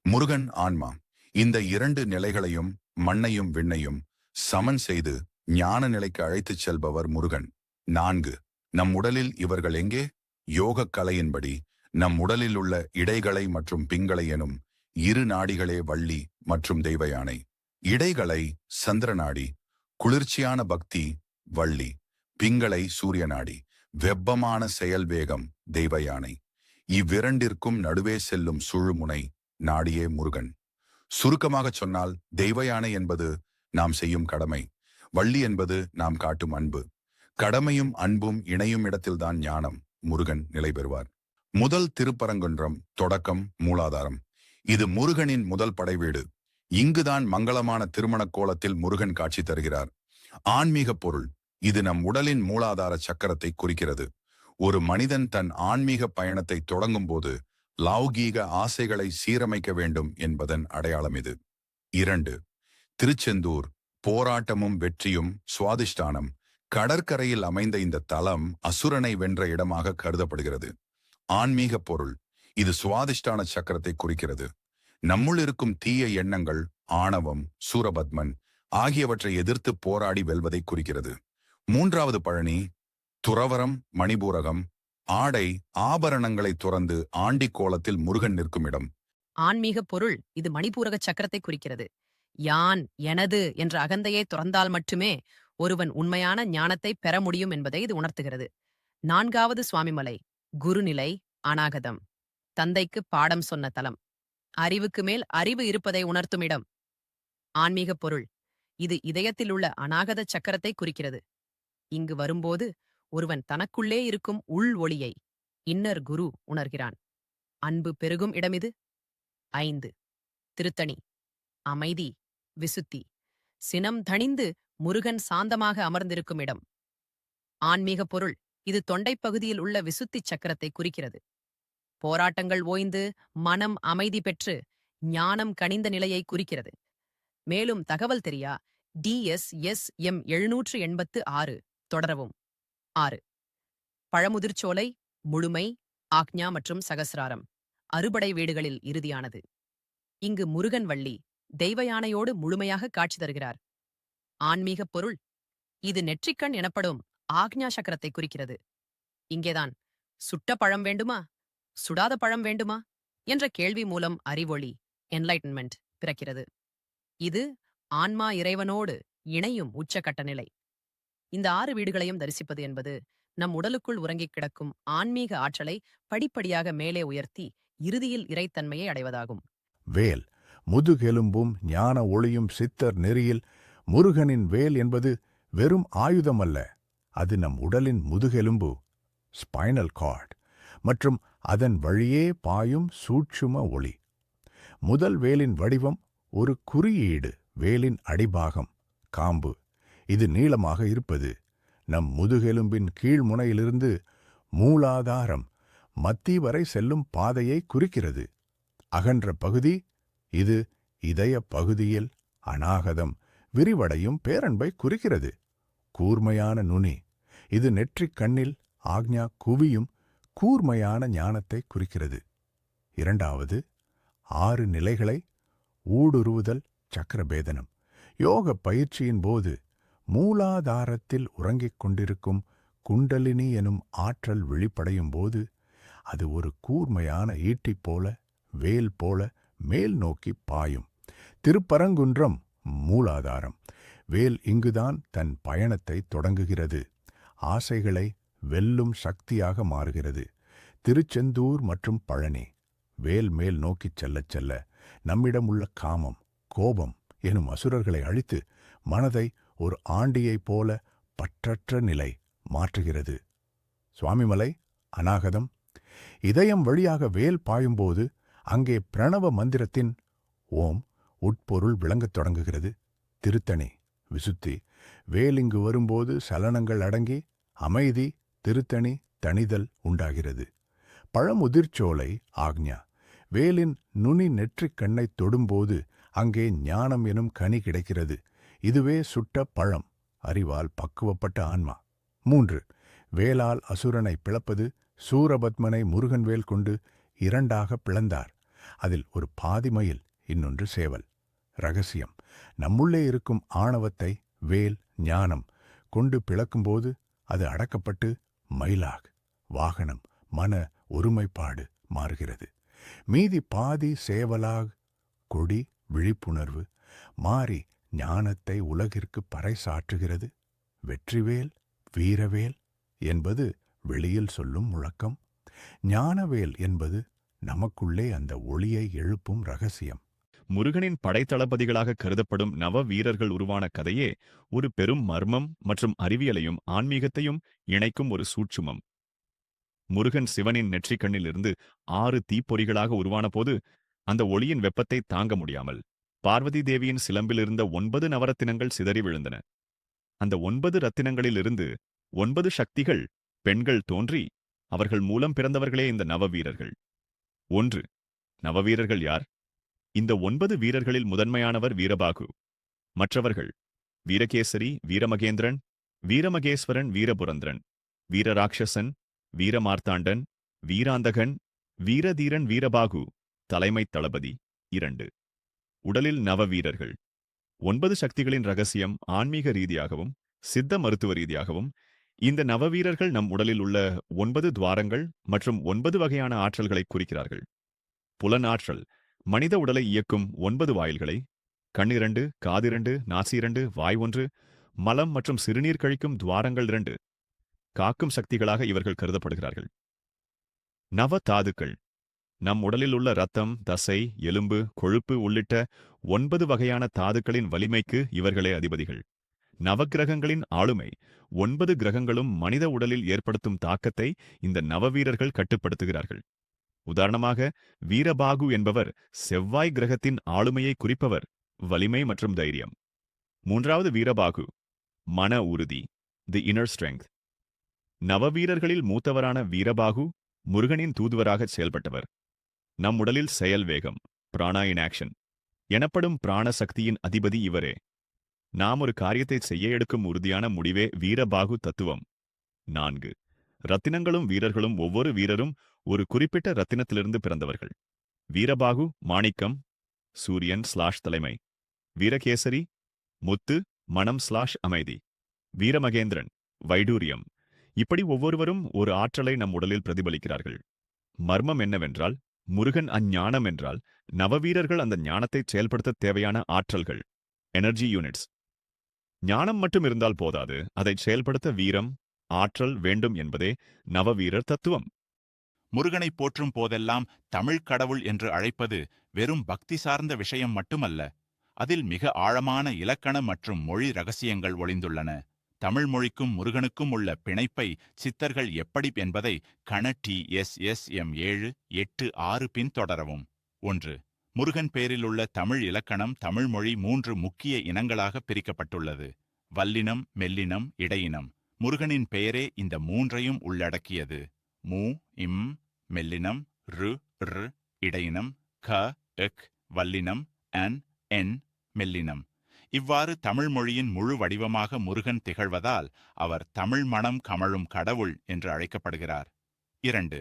முருகன் ஆன்மா, இந்த 2 நிலைகளையும் மண்ணையும் விண்ணையும் சமன் செய்து ஞான நிலைக்கு அழைத்துச் செல்பவர் முருகன். 4. நம் உடலில் இவர்கள் எங்கே? யோகக் கலையின்படி நம் உடலில் உள்ள இடைகளை மற்றும் பிங்களை எனும் 2 நாடிகளே வள்ளி மற்றும் தெய்வ யானை. இடைகளை சந்திர நாடி, குளிர்ச்சியான பக்தி வள்ளி. பிங்களை சூரிய நாடி, வெப்பமான செயல் வேகம் தெய்வ யானை. இவ்விரண்டிற்கும் நடுவே செல்லும் சுழுமுனை நாடியே முருகன். சுருக்கமாகச் சொன்னால் தெய்வ யானை என்பது நாம் செய்யும் கடமை, வள்ளி என்பது நாம் காட்டும் அன்பு. கடமையும் அன்பும் இணையும் இடத்தில்தான் ஞானம், முருகன் நிலை பெறுவார். முதல் திருப்பரங்குன்றம் தொடக்கம் மூலாதாரம். இது முருகனின் முதல் படைவீடு. இங்குதான் மங்களமான திருமணக் கோலத்தில் முருகன் காட்சி தருகிறார். ஆன்மீக பொருள், இது நம் உடலின் மூலாதார சக்கரத்தை குறிக்கிறது. ஒரு மனிதன் தன் ஆன்மீக பயணத்தை தொடங்கும் போது லௌகீக ஆசைகளை சீரமைக்க வேண்டும் என்பதன் அடையாளம் இது. 2. திருச்செந்தூர் போராட்டமும் வெற்றியும் சுவாதிஷ்டானம். கடற்கரையில் அமைந்த இந்த தலம் அசுரனை வென்ற இடமாக கருதப்படுகிறது. ஆன்மீக பொருள், இது சுவாதிஷ்டான சக்கரத்தை குறிக்கிறது. நம்முள் இருக்கும் தீய எண்ணங்கள், ஆணவம், சூரபத்மன் ஆகியவற்றை எதிர்த்து போராடி வெல்வதை குறிக்கிறது. 3வது பழனி துறவரம் மணிபூரகம். ஆடை ஆபரணங்களை துறந்து ஆண்டி கோலத்தில் முருகன் நிற்கும் இடம். ஆன்மீக பொருள், இது மணிபூரக சக்கரத்தை குறிக்கிறது. யான் எனது என்ற அகந்தையை துறந்தால் மட்டுமே ஒருவன் உண்மையான ஞானத்தை பெற முடியும் என்பதை இது உணர்த்துகிறது. 4வது சுவாமிமலை குருநிலை அநாகதம். தந்தைக்கு பாடம் சொன்ன தலம், அறிவுக்கு மேல் அறிவு இருப்பதை உணர்த்தும் இடம். ஆன்மீக பொருள், இது இதயத்தில் உள்ள அநாகத சக்கரத்தை குறிக்கிறது. இங்கு வரும்போது ஒருவன் தனக்குள்ளே இருக்கும் உள் ஒளியை, இன்னர் குரு உணர்கிறான். அன்பு பெருகும் இடமிது. 5. திருத்தணி அமைதி விசுத்தி. சினம் தணிந்து முருகன் சாந்தமாக அமர்ந்திருக்கும் இடம். ஆன்மீக பொருள், இது தொண்டைப் பகுதியில் உள்ள விசுத்தி சக்கரத்தை குறிக்கிறது. போராட்டங்கள் ஓய்ந்து மனம் அமைதி பெற்று ஞானம் கனிந்த நிலையை குறிக்கிறது. மேலும் தகவல் தெரியா DSSM 786 தொடரவும். 6. பழமுதிர்ச்சோலை முழுமை ஆக்ஞா மற்றும் சகசிராரம். அறுபடை வீடுகளில் இறுதியானது. இங்கு முருகன் வள்ளி தெய்வ யானையோடு முழுமையாக காட்சி தருகிறார். ஆன்மீக பொருள், இது நெற்றிக்கண் எனப்படும் ஆக்ஞா சக்கரத்தை குறிக்கிறது. இங்கேதான் சுட்ட பழம் வேண்டுமா, சுடாத பழம் வேண்டுமா என்ற கேள்வி மூலம் அறிவொளி என்லைட்டன்மெண்ட் பிறக்கிறது. இது ஆன்மா இறைவனோடு இணையும் உச்சகட்ட நிலை. இந்த 6 வீடுகளையும் தரிசிப்பது என்பது நம் உடலுக்குள் உறங்கிக் கிடக்கும் ஆன்மீக ஆற்றலை படிப்படியாக மேலே உயர்த்தி இறுதியில் இறைத்தன்மையை அடைவதாகும். வேல் முதுகெலும்பும் ஞான ஒளியும் சித்தர் நெறியில் முருகனின் வேல் என்பது வெறும் ஆயுதமல்ல, அது நம் உடலின் முதுகெலும்பு, ஸ்பைனல் கார்ட், மற்றும் அதன் வழியே பாயும் சூட்சும ஒளி. முதல் வேலின் வடிவம் ஒரு குறியீடு. வேலின் அடிபாகம் காம்பு. இது நீளமாக இருப்பது நம் முதுகெலும்பின் கீழ்முனையிலிருந்து மூலாதாரம் மத்தி வரை செல்லும் பாதையை குறிக்கிறது. அகன்ற பகுதி இது இதய பகுதியில் அநாகதம் விரிவடையும் பேரன்பை குறிக்கிறது. கூர்மையான நுனி இது நெற்றிக் கண்ணில் ஆக்ஞா குவியும் கூர்மையான ஞானத்தை குறிக்கிறது. இரண்டாவது 6 நிலைகளை ஊடுருவுதல் சக்கரபேதனம். யோக பயிற்சியின் போது மூலாதாரத்தில் உறங்கிக் கொண்டிருக்கும் குண்டலினி எனும் ஆற்றல் வெளிப்படையும் போது அது ஒரு கூர்மையான ஈட்டி போல, வேல் போல மேல் நோக்கி பாயும். திருப்பரங்குன்றம் மூலாதாரம். வேல் இங்குதான் தன் பயணத்தை தொடங்குகிறது. ஆசைகளை வெல்லும் சக்தியாக மாறுகிறது. திருச்செந்தூர் மற்றும் பழனி. வேல் மேல் நோக்கிச் செல்லச் செல்ல நம்மிடம் உள்ள காமம், கோபம் எனும் அசுரர்களை அழித்து மனதை ஒரு ஆண்டியைப் போல பற்றற்ற நிலை மாற்றுகிறது. சுவாமிமலை அநாகதம். இதயம் வழியாக வேல் பாயும்போது அங்கே பிரணவ மந்திரத்தின் ஓம் உட்பொருள் விளங்கத் தொடங்குகிறது. திருத்தணி விசுத்தி. வேல் இங்கு வரும்போது சலனங்கள் அடங்கி அமைதி, திருத்தணி, தணிதல் உண்டாகிறது. பழமுதிர்ச்சோலை ஆக்ஞா. வேலின் நுனி நெற்றிக் கண்ணைத் தொடும்போது அங்கே ஞானம் எனும் கனி கிடைக்கிறது. இதுவே சுட்ட பழம், அறிவால் பக்குவப்பட்ட ஆன்மா. 3 வேலால் அசுரனை பிளப்பது. சூரபத்மனை முருகன்வேல் கொண்டு 2ஆக பிளந்தார். அதில் ஒரு பாதி மயில், இன்னொன்று சேவல். ரகசியம். நம்முள்ளே இருக்கும் ஆணவத்தை வேல் ஞானம் கொண்டு பிளக்கும்போது அது அடக்கப்பட்டு மயிலாக், வாகனம், மன ஒருமைப்பாடு மாறுகிறது. மீதி பாதி சேவலாக், கொடி, விழிப்புணர்வு மாறி ஞானத்தை உலகிற்கு பறைசாற்றுகிறது. வெற்றிவேல், வீரவேல் என்பது வெளியில் சொல்லும் முழக்கம். ஞானவேல் என்பது நமக்குள்ளே அந்த ஒளியை எழுப்பும் ரகசியம். முருகனின் படைத்தளபதிகளாக கருதப்படும் நவ வீரர்கள் உருவான கதையே ஒரு பெரும் மர்மம் மற்றும் அறிவியலையும் ஆன்மீகத்தையும் இணைக்கும் ஒரு சூட்சுமம். முருகன் சிவனின் நெற்றிக்கண்ணிலிருந்து 6 தீப்பொறிகளாக உருவான போது அந்த ஒளியின் வெப்பத்தை தாங்க முடியாமல் பார்வதி தேவியின் சிலம்பிலிருந்த 9 நவரத்தினங்கள் சிதறி விழுந்தன. அந்த 9 ரத்தினங்களிலிருந்து 9 சக்திகள், பெண்கள் தோன்றி அவர்கள் மூலம் பிறந்தவர்களே இந்த நவவீரர்கள். 1. நவவீரர்கள் யார்? இந்த 9 வீரர்களில் முதன்மையானவர் வீரபாகு. மற்றவர்கள் வீரகேசரி, வீரமகேந்திரன், வீரமகேஸ்வரன், வீரபுரந்திரன், வீரராட்சசன், வீரமார்த்தாண்டன், வீராந்தகன், வீரதீரன், வீரபாகு தலைமைத் தளபதி. 2. உடலில் நவவீரர்கள். 9 சக்திகளின் ரகசியம் ஆன்மீக ரீதியாகவும் சித்த மருத்துவ ரீதியாகவும் இந்த நவவீரர்கள் நம் உடலில் உள்ள 9 துவாரங்கள் மற்றும் 9 வகையான ஆற்றல்களை குறிக்கிறார்கள். புலனாற்றல் மனித உடலை இயக்கும் 9 வாயில்களை, கண் 2, காது 2, நாசி 2, வாய் 1, மலம் மற்றும் சிறுநீர் கழிக்கும் துவாரங்கள் 2 காக்கும் சக்திகளாக இவர்கள் கருதப்படுகிறார்கள். நவ தாதுக்கள் நம் உடலில் உள்ள இரத்தம், தசை, எலும்பு, கொழுப்பு உள்ளிட்ட 9 வகையான தாதுக்களின் வலிமைக்கு இவர்களே அதிபதிகள். நவக்கிரகங்களின் ஆளுமை 9 கிரகங்களும் மனித உடலில் ஏற்படுத்தும் தாக்கத்தை இந்த நவவீரர்கள் கட்டுப்படுத்துகிறார்கள். உதாரணமாக வீரபாகு என்பவர் செவ்வாய் கிரகத்தின் ஆளுமையை குறிப்பவர், வலிமை மற்றும் தைரியம். 3வது வீரபாகு மன உறுதி, தி இன்னர் ஸ்ட்ரெங்க். நவவீரர்களில் மூத்தவரான வீரபாகு முருகனின் தூதுவராக செயல்பட்டவர். நம் உடலில் செயல் வேகம், பிராணா இன் ஆக்ஷன் எனப்படும் பிராண சக்தியின் அதிபதி இவரே. நாம் ஒரு காரியத்தை செய்ய எடுக்கும் உறுதியான முடிவே வீரபாகு தத்துவம். 4 ரத்தினங்களும் வீரர்களும். ஒவ்வொரு வீரரும் ஒரு குறிப்பிட்ட ரத்தினத்திலிருந்து பிறந்தவர்கள். வீரபாகு மாணிக்கம், சூரியன் தலைமை. வீரகேசரி முத்து, மனம் அமைதி. வீரமகேந்திரன் வைடூரியம். இப்படி ஒவ்வொருவரும் ஒரு ஆற்றலை நம் உடலில் பிரதிபலிக்கிறார்கள். மர்மம் என்னவென்றால், முருகன் அஞ்ஞானம் என்றால், நவவீரர்கள் அந்த ஞானத்தை செயல்படுத்த தேவையான ஆற்றல்கள், எனர்ஜி யூனிட்ஸ். ஞானம் மட்டும் இருந்தால் போதாது, அதை செயல்படுத்த வீரம், ஆற்றல் வேண்டும் என்பதே நவவீரர் தத்துவம். முருகனை போற்றும் போதெல்லாம் தமிழ் கடவுள் என்று அழைப்பது வெறும் பக்தி சார்ந்த விஷயம் மட்டுமல்ல, அதில் மிக ஆழமான இலக்கண மற்றும் மொழி ரகசியங்கள் ஒளிந்துள்ளன. தமிழ் மொழிக்கும் முருகனுக்கும் உள்ள பிணைப்பை சித்தர்கள் எப்படி என்பதை கண TSSM 786 பின்தொடரவும். 1. முருகன் பேரிலுள்ள தமிழ் இலக்கணம். தமிழ் மொழி 3 முக்கிய இனங்களாக பிரிக்கப்பட்டுள்ளது: வல்லினம், மெல்லினம், இடையினம். முருகனின் பெயரே இந்த மூன்றையும் உள்ளடக்கியது. மு, இம் மெல்லினம், ரு, ர் இடையினம், க, எக் வல்லினம், அன், என் மெல்லினம். இவ்வாறு தமிழ் மொழியின் முழு வடிவமாக முருகன் திகழ்வதால் அவர் தமிழ் மணம் கமழும் கடவுள் என்று அழைக்கப்படுகிறார். 2.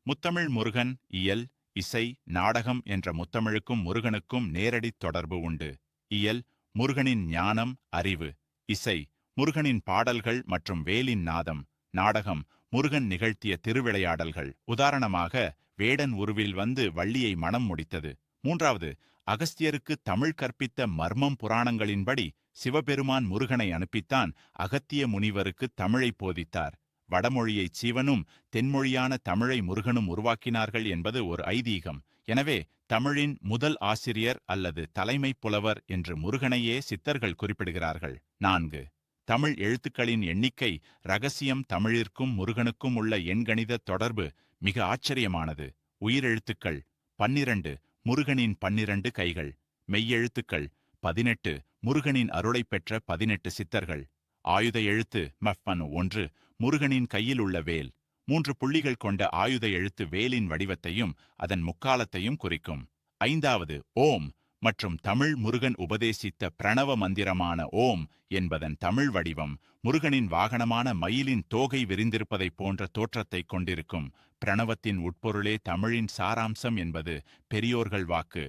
முத்தமிழ் முருகன். இயல், இசை, நாடகம் என்ற முத்தமிழுக்கும் முருகனுக்கும் நேரடி தொடர்பு உண்டு. இயல் முருகனின் ஞானம், அறிவு. இசை முருகனின் பாடல்கள் மற்றும் வேலின் நாதம். நாடகம் முருகன் நிகழ்த்திய திருவிளையாடல்கள். உதாரணமாக, வேடன் உருவில் வந்து வள்ளியை மணம் முடித்தது. 3. அகஸ்தியருக்கு தமிழ் கற்பித்த மர்மம். புராணங்களின்படி சிவபெருமான் முருகனை அனுப்பித்தான் அகத்திய முனிவருக்கு தமிழை போதித்தார். வடமொழியை சிவனும் தென்மொழியான தமிழை முருகனும் உருவாக்கினார்கள் என்பது ஒரு ஐதீகம். எனவே தமிழின் முதல் ஆசிரியர் அல்லது தலைமை புலவர் என்று முருகனையே சித்தர்கள் குறிப்பிடுகிறார்கள். 4. தமிழ் எழுத்துக்களின் எண்ணிக்கை ரகசியம். தமிழிற்கும் முருகனுக்கும் உள்ள எண்கணித தொடர்பு மிக ஆச்சரியமானது. உயிரெழுத்துக்கள் 12, முருகனின் 12 கைகள். மெய்யெழுத்துக்கள் 18, முருகனின் அருளை பெற்ற 18 சித்தர்கள். ஆயுத எழுத்து மஃபன் 1, முருகனின் கையில் உள்ள வேல். 3 புள்ளிகள் கொண்ட ஆயுத எழுத்து வேலின் வடிவத்தையும் அதன் முக்காலத்தையும் குறிக்கும். 5. ஓம் மற்றும் தமிழ் முருகன் உபதேசித்த பிரணவ மந்திரமான ஓம் என்பதன் தமிழ் வடிவம் முருகனின் வாகனமான மயிலின் தோகை விரிந்திருப்பதைப் போன்ற தோற்றத்தைக் கொண்டிருக்கும். பிரணவத்தின் உட்பொருளே தமிழின் சாராம்சம் என்பது பெரியோர்கள் வாக்கு.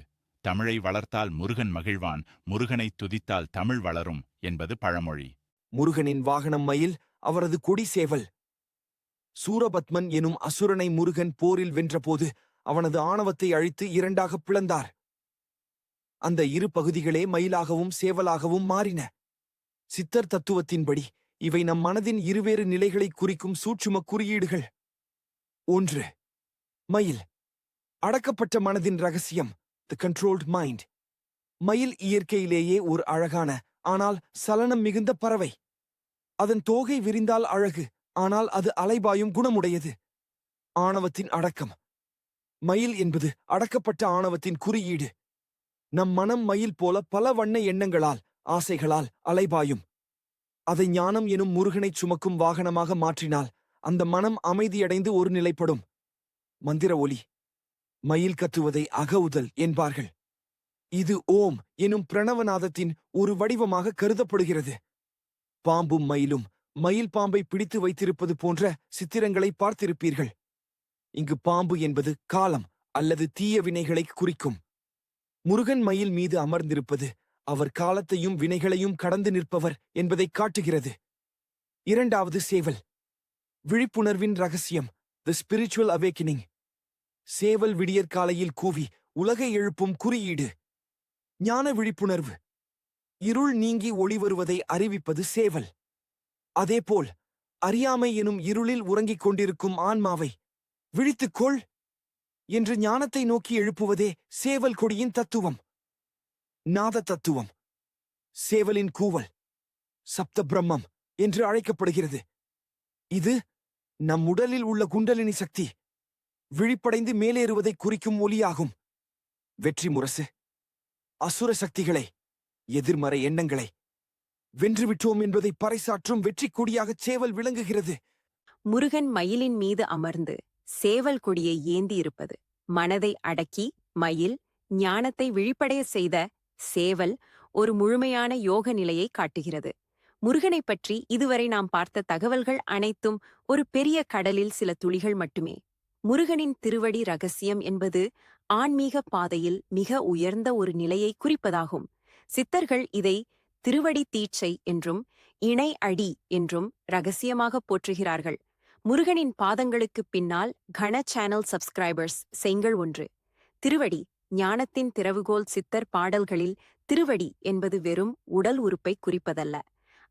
தமிழை வளர்த்தால் முருகன் மகிழ்வான், முருகனை துதித்தால் தமிழ் வளரும் என்பது பழமொழி. முருகனின் வாகனம் மயில், அவரது கொடி சேவல். சூரபத்மன் எனும் அசுரனை முருகன் போரில் வென்றபோது அவனது ஆணவத்தை அழித்து 2ஆகப் பிளந்தார். அந்த 2 பகுதிகளே மயிலாகவும் சேவலாகவும் மாறின. சித்தர் தத்துவத்தின்படி இவை நம் மனதின் இருவேறு நிலைகளை குறிக்கும் சூட்சும குறியீடுகள். 1. மயில், அடக்கப்பட்ட மனதின் ரகசியம், தி கண்ட்ரோல்ட் மைண்ட். மயில் இயற்கையிலேயே ஒரு அழகான ஆனால் சலனம் மிகுந்த பறவை. அதன் தோகை விரிந்தால் அழகு, ஆனால் அது அலைபாயும் குணமுடையது. ஆணவத்தின் அடக்கம். மயில் என்பது அடக்கப்பட்ட ஆணவத்தின் குறியீடு. நம் மனம் மயில் போல பல வண்ண எண்ணங்களால், ஆசைகளால் அலைபாயும். அதை ஞானம் எனும் முருகனைச் சுமக்கும் வாகனமாக மாற்றினால் அந்த மனம் அமைதியடைந்து ஒரு நிலைப்படும். மந்திர ஒலி. மயில் கத்துவதை அகவுதல் என்பார்கள். இது ஓம் எனும் பிரணவநாதத்தின் ஒரு வடிவமாக கருதப்படுகிறது. பாம்பும் மயிலும் மயில் பாம்பை பிடித்து வைத்திருப்பது போன்ற சித்திரங்களை பார்த்திருப்பீர்கள். இங்கு பாம்பு என்பது காலம் அல்லது தீய வினைகளை குறிக்கும். முருகன் மயில் மீது அமர்ந்திருப்பது அவர் காலத்தையும் வினைகளையும் கடந்து நிற்பவர் என்பதைக் காட்டுகிறது. 2. சேவல். விழிப்புணர்வின் ரகசியம், தி ஸ்பிரிச்சுவல் அவேக்கனிங். சேவல் விடியற்காலையில் கூவி உலகை எழுப்பும் குறியீடு. ஞான விழிப்புணர்வு. இருள் நீங்கி ஒளி வருவதை அறிவிப்பது சேவல். அதேபோல் அறியாமை எனும் இருளில் உறங்கிக் கொண்டிருக்கும் ஆன்மாவை விழித்துக்கொள் என்று ஞானத்தை நோக்கி எழுப்புவதே சேவல் கொடியின் தத்துவம். நாத தத்துவம். சேவலின் கூவல் சப்த பிரம்மம் என்று அழைக்கப்படுகிறது. இது நம் உடலில் உள்ள குண்டலினி சக்தி விழிப்படைந்து மேலேறுவதை குறிக்கும் ஒலியாகும். வெற்றி முரசு. அசுர சக்திகளை, எதிர்மறை எண்ணங்களை வென்றுவிட்டோம் என்பதை பறைசாற்றும் வெற்றி கொடியாகச் சேவல் விளங்குகிறது. முருகன் மயிலின் மீது அமர்ந்து சேவல் கொடியை ஏந்தியிருப்பது மனதை அடக்கி மயில் ஞானத்தை விழிப்படைய செய்த சேவல் ஒரு முழுமையான யோக நிலையை காட்டுகிறது. முருகனைப் பற்றி இதுவரை நாம் பார்த்த தகவல்கள் அனைத்தும் ஒரு பெரிய கடலில் சில துளிகள் மட்டுமே. முருகனின் திருவடி ரகசியம் என்பது ஆன்மீக பாதையில் மிக உயர்ந்த ஒரு நிலையை குறிப்பதாகும். சித்தர்கள் இதை திருவடி தீட்சை என்றும் இணை அடி என்றும் ரகசியமாக போற்றுகிறார்கள். முருகனின் பாதங்களுக்குப் பின்னால் கன சேனல் சப்ஸ்கிரைபர்ஸ் செங்கல் ஒன்று. திருவடி ஞானத்தின் திறவுகோல். சித்தர் பாடல்களில் திருவடி என்பது வெறும் உடல் உறுப்பை குறிப்பதல்ல.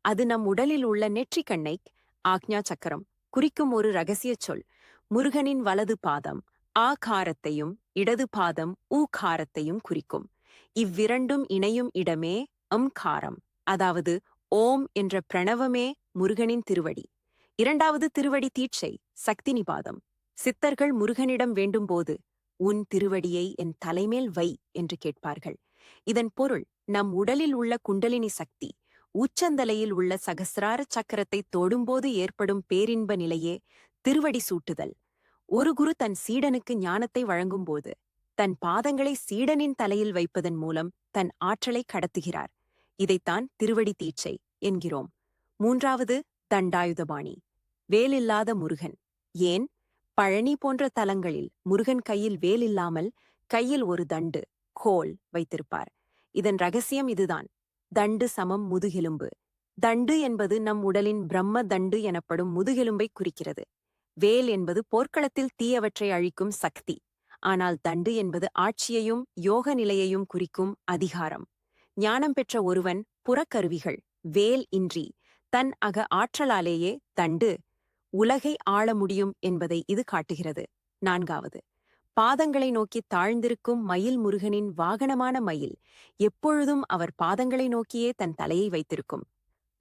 அது நம் உடலில் உள்ள நெற்றிக்கண்ணை, ஆக்ஞா சக்கரம், குறிக்கும் ஒரு ரகசியச் சொல். முருகனின் வலது பாதம் ஆகாரத்தையும் இடது பாதம் ஊகாரத்தையும் குறிக்கும். இவ்விரண்டும் இணையும் இடமே அம்காரம், அதாவது ஓம் என்ற பிரணவமே முருகனின் திருவடி. இரண்டாவது திருவடி தீட்சை, சக்தி நிபாதம். சித்தர்கள் முருகனிடம் வேண்டும்போது உன் திருவடியை என் தலைமேல் வை என்று கேட்பார்கள். இதன் பொருள் நம் உடலில் உள்ள குண்டலினி சக்தி உச்சந்தலையில் உள்ள சகசிரார சக்கரத்தை தொடும்போது ஏற்படும் பேரின்ப நிலையே திருவடி சூட்டுதல். ஒரு குரு தன் சீடனுக்கு ஞானத்தை வழங்கும்போது தன் பாதங்களை சீடனின் தலையில் வைப்பதன் மூலம் தன் ஆற்றலை கடத்துகிறார். இதைத்தான் திருவடி தீட்சை என்கிறோம். மூன்றாவது தண்டாயுதபாணி, வேலில்லாத முருகன். ஏன் பழனி போன்ற தலங்களில் முருகன் கையில் வேலில்லாமல் கையில் ஒரு தண்டு, கோல் வைத்திருப்பார். இதன் ரகசியம் இதுதான். தண்டு சமம் முதுகெலும்பு. தண்டு என்பது நம் உடலின் பிரம்ம தண்டு எனப்படும் முதுகெலும்பை குறிக்கிறது. வேல் என்பது போர்க்களத்தில் தீயவற்றை அழிக்கும் சக்தி. ஆனால் தண்டு என்பது ஆட்சியையும் யோக நிலையையும் குறிக்கும் அதிகாரம். ஞானம் பெற்ற ஒருவன் புறக்கருவிகள் வேல் இன்றி தன் அக ஆற்றலாலேயே தண்டு உலகை ஆள முடியும் என்பதை இது காட்டுகிறது. நான்காவது, பாதங்களை நோக்கி தாழ்ந்திருக்கும் மயில். முருகனின் வாகனமான மயில் எப்பொழுதும் அவர் பாதங்களை நோக்கியே தன் தலையை வைத்திருக்கும்.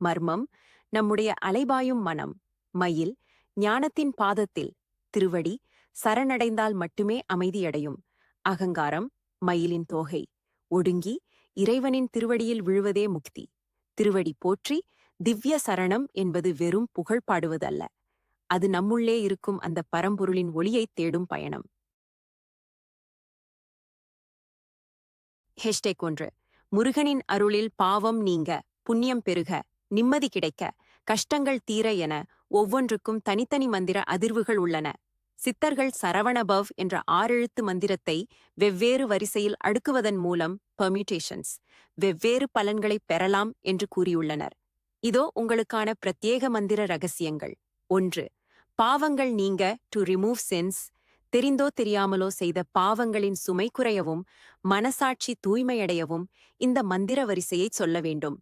மர்மம் நம்முடைய அலைபாயும் மனம். மயில் ஞானத்தின் பாதத்தில் திருவடி சரணடைந்தால் மட்டுமே அமைதியடையும். அகங்காரம் மயிலின் தோகை. ஒடுங்கி இறைவனின் திருவடியில் விழுவதே முக்தி. திருவடி போற்றி திவ்ய சரணம் என்பது வெறும் புகழ் பாடுவதல்ல. அது நம்முள்ளே இருக்கும் அந்த பரம்பொருளின் ஒளியைத் தேடும் பயணம். #1 முருகனின் அருளில் பாவம் நீங்க, புண்ணியம் பெருக, நிம்மதி கிடைக்க, கஷ்டங்கள் தீர என ஒவ்வொன்றுக்கும் தனித்தனி மந்திர அதிர்வுகள் உள்ளன. சித்தர்கள் சரவணபவ் என்ற 6 எழுத்து மந்திரத்தை வெவ்வேறு வரிசையில் அடுக்குவதன் மூலம் பெர்மியூட்டேஷன்ஸ் வெவ்வேறு பலன்களை பெறலாம் என்று கூறியுள்ளனர். இதோ உங்களுக்கான பிரத்யேக மந்திர ரகசியங்கள். 1. பாவங்கள் நீங்க, டு ரிமூவ் சின்ஸ். தெரிந்தோ தெரியாமலோ செய்த பாவங்களின் சுமை குறையவும் மனசாட்சி தூய்மையடையவும் இந்த மந்திர வரிசையை சொல்ல வேண்டும்.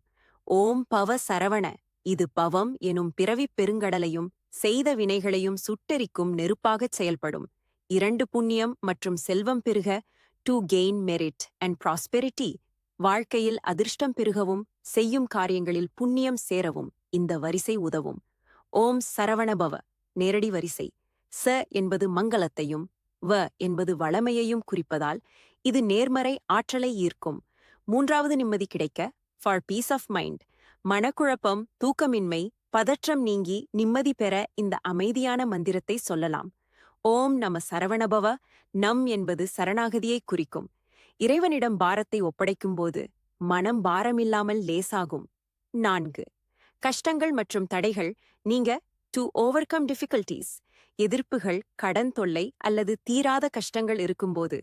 ஓம் பவ சரவண. இது பவம் எனும் பிறவிப் பெருங்கடலையும் செய்த வினைகளையும் சுட்டெரிக்கும் நெருப்பாகச் செயல்படும். 2. புண்ணியம் மற்றும் செல்வம் பெருக, to gain merit and prosperity. வாழ்க்கையில் அதிர்ஷ்டம் பெருகவும் செய்யும் காரியங்களில் புண்ணியம் சேரவும் இந்த வரிசை உதவும். ஓம் சரவணபவ நேரடி வரிசை. ச என்பது மங்களத்தையும் வ என்பது வளமையையும் குறிப்பதால் இது நேர்மறை ஆற்றலை ஈர்க்கும். 3. நிம்மதி கிடைக்க, ஃபார் பீஸ் ஆஃப் மைண்ட். மனக்குழப்பம், தூக்கமின்மை, பதற்றம் நீங்கி நிம்மதி பெற இந்த அமைதியான மந்திரத்தை சொல்லலாம். ஓம் நம சரவணபவ. நம் என்பது சரணாகதியை குறிக்கும். இறைவனிடம் பாரத்தை ஒப்படைக்கும்போது மனம் பாரமில்லாமல் லேசாகும். 4. கஷ்டங்கள் மற்றும் தடைகள் நீங்க, டு ஓவர்கம் டிஃபிகல்டீஸ். எதிர்ப்புகள், கடன் தொல்லை அல்லது தீராத கஷ்டங்கள் இருக்கும்போது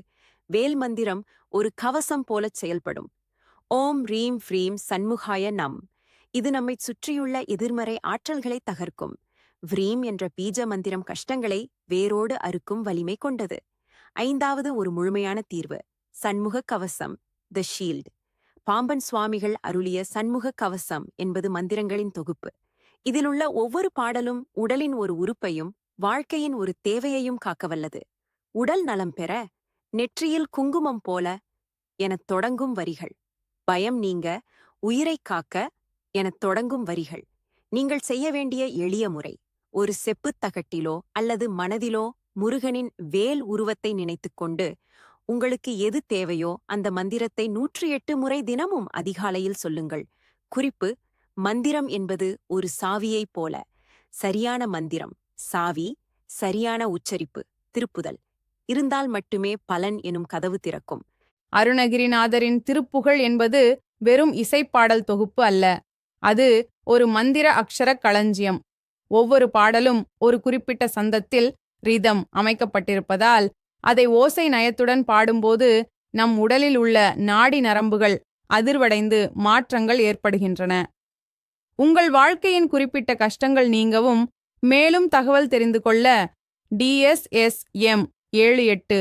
வேல் மந்திரம் ஒரு கவசம் போலச் செயல்படும். ஓம் ரீம் ஃப்ரீம் சண்முகாய நம். இது நம்மைச் சுற்றியுள்ள எதிர்மறை ஆற்றல்களை தகர்க்கும். व्रीम என்ற பீஜ மந்திரம் கஷ்டங்களை வேரோடு அறுக்கும் வலிமை கொண்டது. 5வது ஒரு முழுமையான தீர்வு, சண்முக கவசம், தி ஷீல்ட். பாம்பன் சுவாமிகள் அருளிய சண்முக கவசம் என்பது மந்திரங்களின் தொகுப்பு. இதிலுள்ள ஒவ்வொரு பாடலும் உடலின் ஒரு உறுப்பையும் வாழ்க்கையின் ஒரு தேவையையும் காக்கவல்லது. உடல் நலம் பெற நெற்றியில் குங்குமம் போல எனத் தொடங்கும் வரிகள். பயம் நீங்க, உயிரைக் காக்க எனத் தொடங்கும் வரிகள். நீங்கள் செய்ய வேண்டிய எளிய முறை, ஒரு செப்புத் தகட்டிலோ அல்லது மனதிலோ முருகனின் வேல் உருவத்தை நினைத்துக்கொண்டு உங்களுக்கு எது தேவையோ அந்த மந்திரத்தை 108 முறை தினமும் அதிகாலையில் சொல்லுங்கள். குறிப்பு: மந்திரம் என்பது ஒரு சாவியைப் போல. சரியான மந்திரம், சாவி, சரியான உச்சரிப்பு, திருப்புதல் இருந்தால் மட்டுமே பலன் எனும் கதவு திறக்கும். அருணகிரிநாதரின் திருப்புகழ் என்பது வெறும் இசைப்பாடல் தொகுப்பு அல்ல. அது ஒரு மந்திர அக்ஷர களஞ்சியம். ஒவ்வொரு பாடலும் ஒரு குறிப்பிட்ட சந்தத்தில் ரிதம் அமைக்கப்பட்டிருப்பதால் அதை ஓசை நயத்துடன் பாடும்போது நம் உடலில் உள்ள நாடி நரம்புகள் அதிர்வடைந்து மாற்றங்கள் ஏற்படுகின்றன. உங்கள் வாழ்க்கையின் குறிப்பிட்ட கஷ்டங்கள் நீங்கவும் மேலும் தகவல் தெரிந்து கொள்ள DSSM 78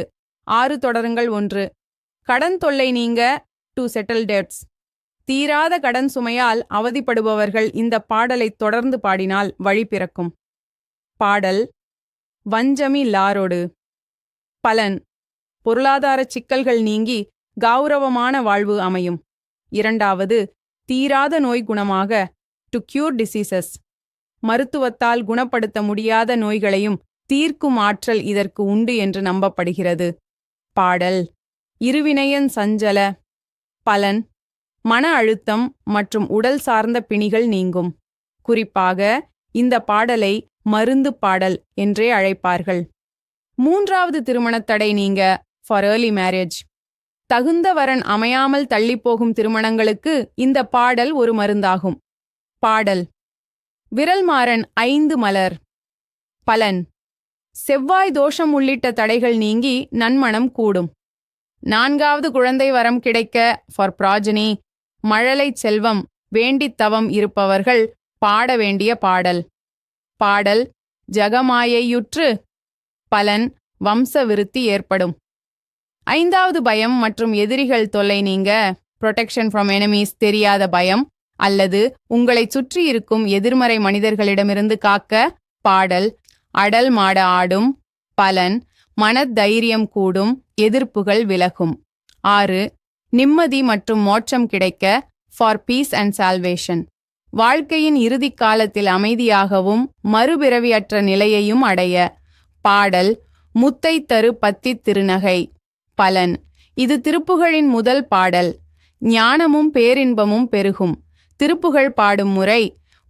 6 தொடருங்கள் 1 கடன் தொல்லை நீங்க டு செட்டில் டெப்ட்ஸ். தீராத கடன் சுமையால் அவதிப்படுபவர்கள் இந்த பாடலை தொடர்ந்து பாடினால் வழி பிறக்கும். பாடல் வஞ்சமி லாரோடு. பலன் பொருளாதார சிக்கல்கள் நீங்கி கௌரவமான வாழ்வு அமையும். 2வது தீராத நோய் குணமாக டு கியூர் டிசீசஸ். மருத்துவத்தால் குணப்படுத்த முடியாத நோய்களையும் தீர்க்கும் ஆற்றல் இதற்கு உண்டு என்று நம்பப்படுகிறது. பாடல் இருவினையன் சஞ்சல. பலன் மன அழுத்தம் மற்றும் உடல் சார்ந்த பிணிகள் நீங்கும். குறிப்பாக இந்த பாடலை மருந்து பாடல் என்றே அழைப்பார்கள். 3வது திருமணத் தடை நீங்க ஃபார் ஏர்லி மேரேஜ். தகுந்த வரன் அமையாமல் தள்ளிப்போகும் திருமணங்களுக்கு இந்த பாடல் ஒரு மருந்தாகும். பாடல் விரல்மாறன் 5 மலர். பலன் செவ்வாய் தோஷம் உள்ளிட்ட தடைகள் நீங்கி நன்மணம் கூடும். 4வது குழந்தை வரம் கிடைக்க ஃபார் ப்ராஜனி. மழலை செல்வம் வேண்டித் தவம் இருப்பவர்கள் பாட வேண்டிய பாடல். பாடல் ஜகமாயையுற்று. பலன் வம்ச விருத்தி ஏற்படும். 5வது பயம் மற்றும் எதிரிகள் தொல்லை நீங்க புரொடெக்ஷன் ஃப்ரம் எனிமீஸ். தெரியாத பயம் அல்லது உங்களைச் சுற்றி இருக்கும் எதிர்மறை மனிதர்களிடமிருந்து காக்க பாடல் அடல் மாட ஆடும். பலன் மனதைரியம் கூடும், எதிர்ப்புகள் விலகும். 6 நிம்மதி மற்றும் மோட்சம் கிடைக்க ஃபார் பீஸ் அண்ட் சால்வேஷன். வாழ்க்கையின் இறுதிக் காலத்தில் அமைதியாகவும் மறுபிறவியற்ற நிலையையும் அடைய பாடல் முத்தை தரு பத்தி திருநகை. பலன் இது திருப்புகழின் முதல் பாடல். ஞானமும் பேரின்பமும் பெருகும். திருப்புகழ் பாடும் முறை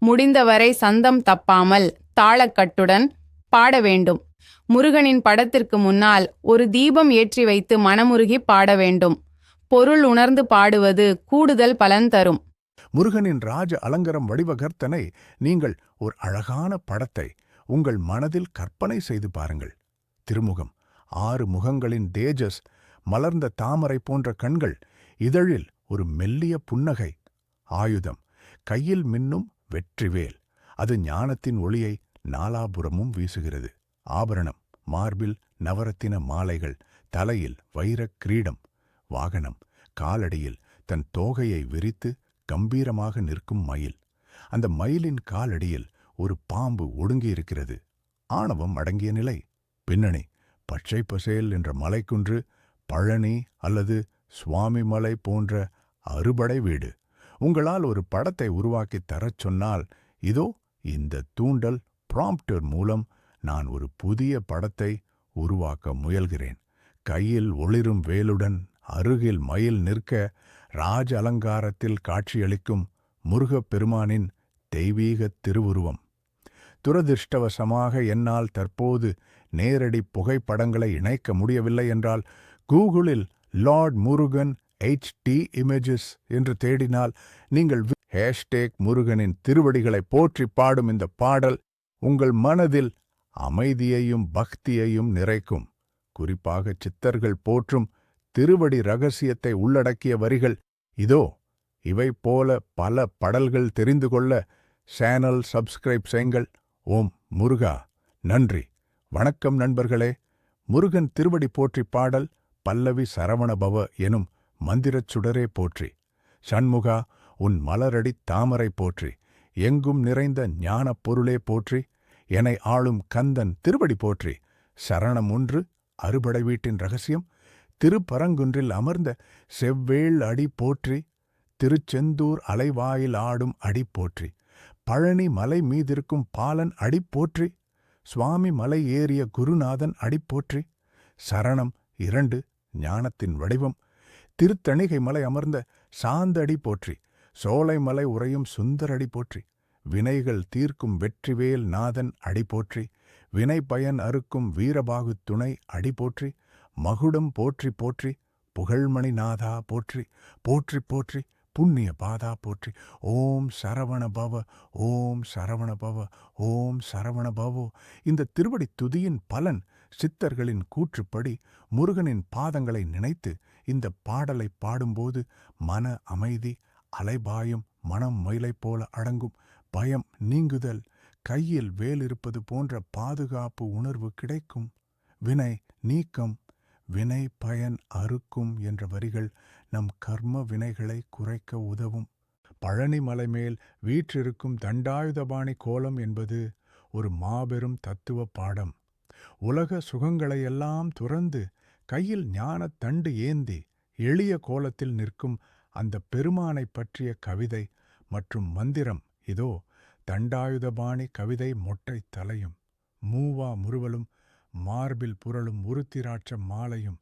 முடிந்தவரை சந்தம் தப்பாமல் தாளக்கட்டுடன் பாட வேண்டும். முருகனின் படத்திற்கு முன்னால் ஒரு தீபம் ஏற்றி வைத்து மனமுருகி பாட வேண்டும். பொருள் உணர்ந்து பாடுவது கூடுதல் பலன் தரும். முருகனின் ராஜ அலங்கரம் வடிவகர்த்தனை நீங்கள் ஒரு அழகான படத்தை உங்கள் மனதில் கற்பனை செய்து பாருங்கள். திருமுகம், 6 முகங்களின் தேஜஸ், மலர்ந்த தாமரை போன்ற கண்கள், இதழில் ஒரு மெல்லிய புன்னகை. ஆயுதம் கையில் மின்னும் வெற்றிவேல். அது ஞானத்தின் ஒளியை நாலாபுறமும் வீசுகிறது. ஆபரணம் மார்பில் நவரத்தின மாலைகள், தலையில் வைரக் கிரீடம். வாகனம் காலடியில் தன் தோகையை விரித்து கம்பீரமாக நிற்கும் மயில். அந்த மயிலின் காலடியில் ஒரு பாம்பு ஒடுங்கியிருக்கிறது. ஆணவம் அடங்கிய நிலை. பின்னணி பச்சை பசேல் என்ற மலைக்குன்று, பழனி அல்லது சுவாமிமலை போன்ற அறுபடை வீடு. உங்களால் ஒரு படத்தை உருவாக்கித் தரச் சொன்னால் இதோ இந்த தூண்டல் ப்ராம்ப்டர் மூலம் நான் ஒரு புதிய படத்தை உருவாக்க முயல்கிறேன். கையில் ஒளிரும் வேலுடன் அருகில் மயில் நிற்க ராஜ அலங்காரத்தில் காட்சியளிக்கும் முருகப்பெருமானின் தெய்வீக திருவுருவம். துரதிர்ஷ்டவசமாக என்னால் தற்போது நேரடி புகைப்படங்களை இணைக்க முடியவில்லை என்றால் கூகுளில் லார்ட் முருகன் HD இமேஜஸ் என்று தேடினால் நீங்கள் முருகனின் திருவடிகளை போற்றி பாடும் இந்த பாடல் உங்கள் மனதில் அமைதியையும் பக்தியையும் நிறைக்கும். குறிப்பாக சித்தர்கள் போற்றும் திருவடி ரகசியத்தை உள்ளடக்கிய வரிகள் இதோ. இவை போல பல பாடல்கள் தெரிந்து கொள்ள சேனல் சப்ஸ்கிரைப் செய்யுங்கள். ஓம் முருகா. நன்றி. வணக்கம் நண்பர்களே. முருகன் திருவடி போற்றி பாடல் பல்லவி சரவணபவ எனும் மந்திரச் சுடரே போற்றி. சண்முகா உன் மலரடி தாமரை போற்றி. எங்கும் நிறைந்த ஞானப் பொருளே போற்றி. எனை ஆளும் கந்தன் திருவடி போற்றி. சரணம் 1 அறுபடை வீட்டின் ரகசியம். திருப்பரங்குன்றில் அமர்ந்த செவ்வேள் அடி போற்றி. திருச்செந்தூர் அலைவாயில் ஆடும் அடி போற்றி. பழனி மலை மீதிருக்கும் பாலன் அடி போற்றி. சுவாமி மலை ஏறிய குருநாதன் அடி போற்றி. சரணம் 2 ஞானத்தின் வடிவம். திருத்தணிகை மலை அமர்ந்த சாந்தடி போற்றி. சோலைமலை உறையும் சுந்தரடி போற்றி. வினைகள் தீர்க்கும் வெற்றிவேல் நாதன் அடி போற்றி. வினை பயன் அறுக்கும் வீரபாகு துணை அடி போற்றி. மகுடம் போற்றி போற்றி. புகழ்மணி நாதா போற்றி. போற்றி போற்றி புண்ணிய பாதா போற்றி. ஓம் சரவண பவ, ஓம் சரவண பவ, ஓம் சரவண பவோ. இந்த திருவடி துதியின் பலன் சித்தர்களின் கூற்றுப்படி முருகனின் பாதங்களை நினைத்து இந்த பாடலை பாடும்போது மன அமைதி, அலைபாயும் மனம் மயிலைப் போல அடங்கும். பயம் நீங்குதல், கையில் வேல் இருப்பது போன்ற பாதுகாப்பு உணர்வு கிடைக்கும். வினை நீக்கம், வினை பயன் அறுக்கும் என்ற வரிகள் நம் கர்ம வினைகளை குறைக்க உதவும். பழனி மலை மேல் வீற்றிருக்கும் தண்டாயுதபாணி கோலம் என்பது ஒரு மாபெரும் தத்துவ பாடம். உலக சுகங்களையெல்லாம் துறந்து கையில் ஞானத் தண்டு ஏந்தி எளிய கோலத்தில் நிற்கும் அந்த பெருமானைப் பற்றிய கவிதை மற்றும் மந்திரம் இதோ. தண்டாயுதபாணி கவிதை மொட்டை தலையும் மூவா முறுவலும் மார்பில் புரளும் உருத்திராட்ச மாலையும்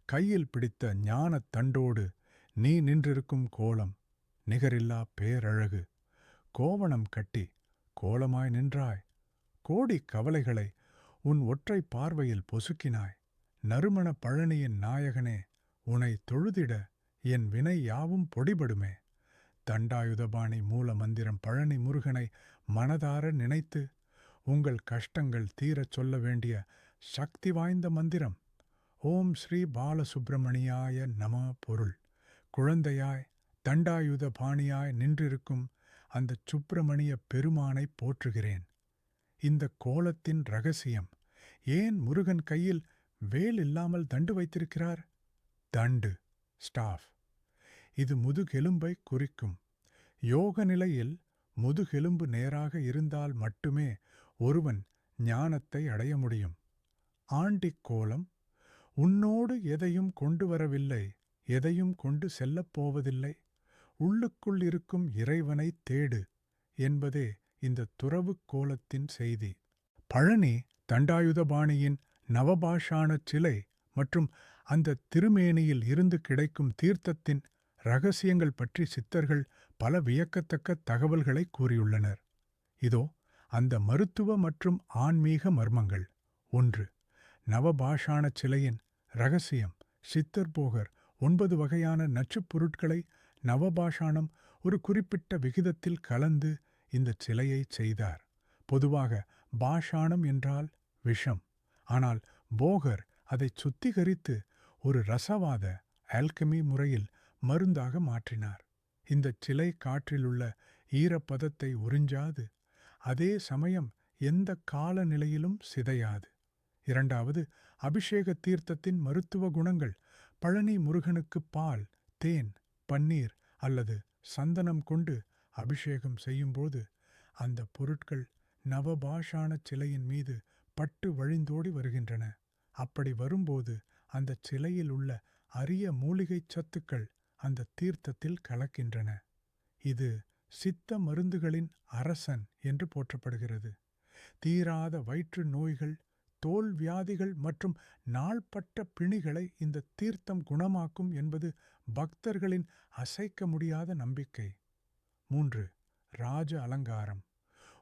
கையில் பிடித்த ஞானத் தண்டோடு நீ நின்றிருக்கும் கோலம் நிகரில்லா பேரழகு. கோவணம் கட்டி கோலமாய் நின்றாய், கோடி கவலைகளை உன் ஒற்றை பார்வையில் பொசுக்கினாய். நறுமண பழனியின் நாயகனே, உனை தொழுதிட என் வினை யாவும் பொடிபடுமே. தண்டாயுதபாணி மூல மந்திரம் பழனி முருகனை மனதார நினைத்து உங்கள் கஷ்டங்கள் தீரச் சொல்ல வேண்டிய சக்தி வாய்ந்த மந்திரம். ஓம் ஸ்ரீ பாலசுப்பிரமணியாய நம. பொருள்: குழந்தையாய் தண்டாயுத பாணியாய் நின்றிருக்கும் அந்த சுப்பிரமணிய பெருமானை போற்றுகிறேன். இந்த கோலத்தின் ரகசியம்: ஏன் முருகன் கையில் வேல் இல்லாமல் தண்டு வைத்திருக்கிறார்? தண்டு, ஸ்டாஃப், இது முதுகெலும்பை குறிக்கும். யோக நிலையில் முதுகெலும்பு நேராக இருந்தால் மட்டுமே ஒருவன் ஞானத்தை அடைய முடியும். ஆண்டிக் கோலம்: உன்னோடு எதையும் கொண்டு வரவில்லை, எதையும் கொண்டு செல்லப் போவதில்லை, உள்ளுக்குள் இருக்கும் இறைவனை தேடு என்பதே இந்த துறவுக் கோலத்தின் செய்தி. பழனி தண்டாயுதபாணியின் நவபாஷாணச் சிலை மற்றும் அந்த திருமேனியில் இருந்து கிடைக்கும் தீர்த்தத்தின் இரகசியங்கள் பற்றி சித்தர்கள் பல வியக்கத்தக்க தகவல்களை கூறியுள்ளனர். இதோ அந்த மருத்துவ மற்றும் ஆன்மீக மர்மங்கள். 1. நவபாஷாணச் சிலையின் இரகசியம். சித்தர் போகர் 9 வகையான நச்சுப் பொருட்களை நவபாஷாணம் ஒரு குறிப்பிட்ட விகிதத்தில் கலந்து இந்த சிலையை செய்தார். பொதுவாக பாஷாணம் என்றால் விஷம். ஆனால் போகர் அதை சுத்திகரித்து ஒரு ரசவாத ஆல்கமி முறையில் மருந்தாக மாற்றினார். இந்த சிலை காற்றிலுள்ள ஈரப்பதத்தை உறிஞ்சாது, அதே சமயம் எந்த காலநிலையிலும் சிதையாது. 2. அபிஷேக தீர்த்தத்தின் மருத்துவ குணங்கள். பழனி முருகனுக்கு பால், தேன், பன்னீர் அல்லது சந்தனம் கொண்டு அபிஷேகம் செய்யும்போது அந்த பொருட்கள் நவபாஷாணச் சிலையின் மீது பட்டு வழிந்தோடி வருகின்றன. அப்படி வரும்போது அந்த சிலையில் உள்ள அரிய மூலிகைச் சத்துக்கள் அந்த தீர்த்தத்தில் கலக்கின்றன. இது சித்த மருந்துகளின் அரசன் என்று போற்றப்படுகிறது. தீராத வயிற்று நோய்கள், தோல் வியாதிகள் மற்றும் நாள்பட்ட பிணிகளை இந்த தீர்த்தம் குணமாக்கும் என்பது பக்தர்களின் அசைக்க முடியாத நம்பிக்கை. 3. ராஜ அலங்காரம்.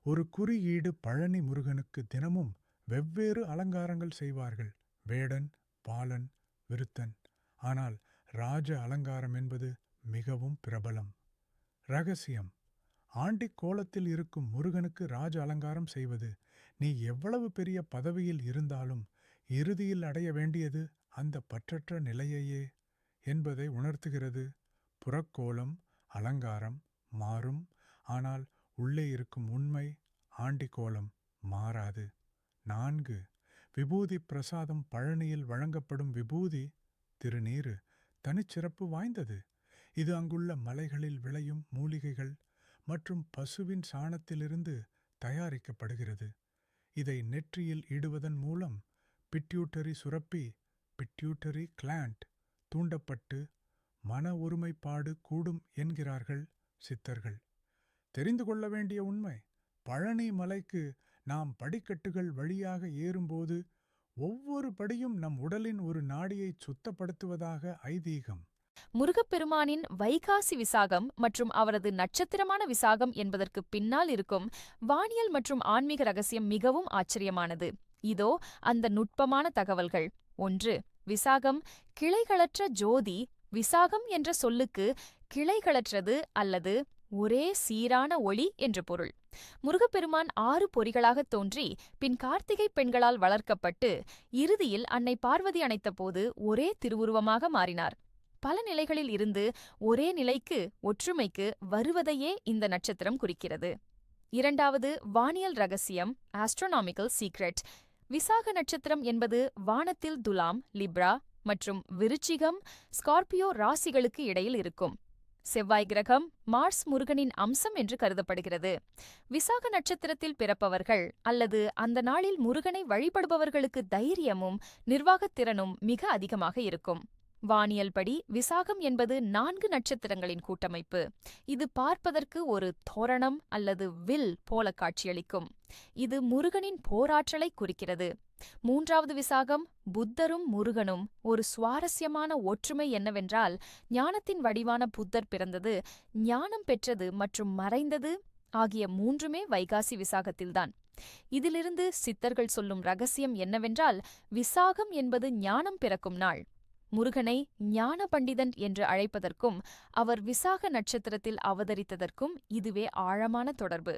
ஒரு குறியீடு. பழனி முருகனுக்கு தினமும் வெவ்வேறு அலங்காரங்கள் செய்வார்கள். வேடன், பாலன், விருத்தன். ஆனால் ராஜ அலங்காரம் என்பது மிகவும் பிரபலம். இரகசியம்: ஆண்டிக் கோலத்தில் இருக்கும் முருகனுக்கு ராஜ அலங்காரம் செய்வது நீ எவ்வளவு பெரிய பதவியில் இருந்தாலும் இறுதியில் அடைய வேண்டியது அந்த பற்றற்ற நிலையையே என்பதை உணர்த்துகிறது. புறக்கோலம், அலங்காரம் மாறும், ஆனால் உள்ளே இருக்கும் உண்மை ஆண்டிக்கோலம் மாறாது. 4. விபூதி பிரசாதம். பழனியில் வழங்கப்படும் விபூதி திருநீறு தனிச்சிறப்பு வாய்ந்தது. இது அங்குள்ள மலைகளில் விளையும் மூலிகைகள் மற்றும் பசுவின் சாணத்திலிருந்து தயாரிக்கப்படுகிறது. இதை நெற்றியில் இடுவதன் மூலம் பிட்யூட்டரி சுரப்பி, பிட்யூட்டரி கிளாண்ட் தூண்டப்பட்டு மன ஒருமைப்பாடு கூடும் என்கிறார்கள் சித்தர்கள். தெரிந்து கொள்ள வேண்டிய உண்மை: பழனி மலைக்கு நாம் படிக்கட்டுகள் வழியாக ஏறும்போது ஒவ்வொரு படியும் நம் உடலின் ஒரு நாடியை சுத்தப்படுத்துவதாக ஐதீகம். முருகப்பெருமானின் வைகாசி விசாகம் மற்றும் அவரது நட்சத்திரமான விசாகம் என்பதற்கு பின்னால் இருக்கும் வானியல் மற்றும் ஆன்மீக ரகசியம் மிகவும் ஆச்சரியமானது. இதோ அந்த நுட்பமான தகவல்கள். 1. விசாகம் கிளைகளற்ற ஜோதி. விசாகம் என்ற சொல்லுக்கு கிளைகளற்றது அல்லது ஒரே சீரான ஒளி என்று பொருள். முருகப்பெருமான் 6 பொறிகளாகத் தோன்றி பின் கார்த்திகை பெண்களால் வளர்க்கப்பட்டு இறுதியில் அன்னை பார்வதி அணைத்தபோது ஒரே திருவுருவமாக மாறினார். பல நிலைகளில் இருந்து ஒரே நிலைக்கு, ஒற்றுமைக்கு வருவதையே இந்த நட்சத்திரம் குறிக்கிறது. இரண்டாவது வானியல் ரகசியம், ஆஸ்ட்ரோனாமிக்கல் சீக்ரெட். விசாக நட்சத்திரம் என்பது வானத்தில் துலாம், லிப்ரா மற்றும் விருச்சிகம், ஸ்கார்பியோ ராசிகளுக்கு இடையில் இருக்கும். செவ்வாய் கிரகம் மார்ஸ் முருகனின் அம்சம் என்று கருதப்படுகிறது. விசாக நட்சத்திரத்தில் பிறப்பவர்கள் அல்லது அந்த நாளில் முருகனை வழிபடுபவர்களுக்கு தைரியமும் நிர்வாகத் திறனும் மிக அதிகமாக இருக்கும். வானியல் படி விசாகம் என்பது 4 நட்சத்திரங்களின் கூட்டமைப்பு. இது பார்ப்பதற்கு ஒரு தோரணம் அல்லது வில் போல காட்சியளிக்கும். இது முருகனின் போராற்றலை குறிக்கிறது. 3வது விசாகம் புத்தரும் முருகனும் ஒரு சுவாரஸ்யமான ஒற்றுமை என்னவென்றால், ஞானத்தின் வடிவான புத்தர் பிறந்தது, ஞானம் பெற்றது மற்றும் மறைந்தது ஆகிய 3மே வைகாசி விசாகத்தில்தான். இதிலிருந்து சித்தர்கள் சொல்லும் ரகசியம் என்னவென்றால், விசாகம் என்பது ஞானம் பிறக்கும் நாள். முருகனை ஞான பண்டிதன் என்று அழைப்பதற்கும் அவர் விசாக நட்சத்திரத்தில் அவதரித்ததற்கும் இதுவே ஆழமான தொடர்பு.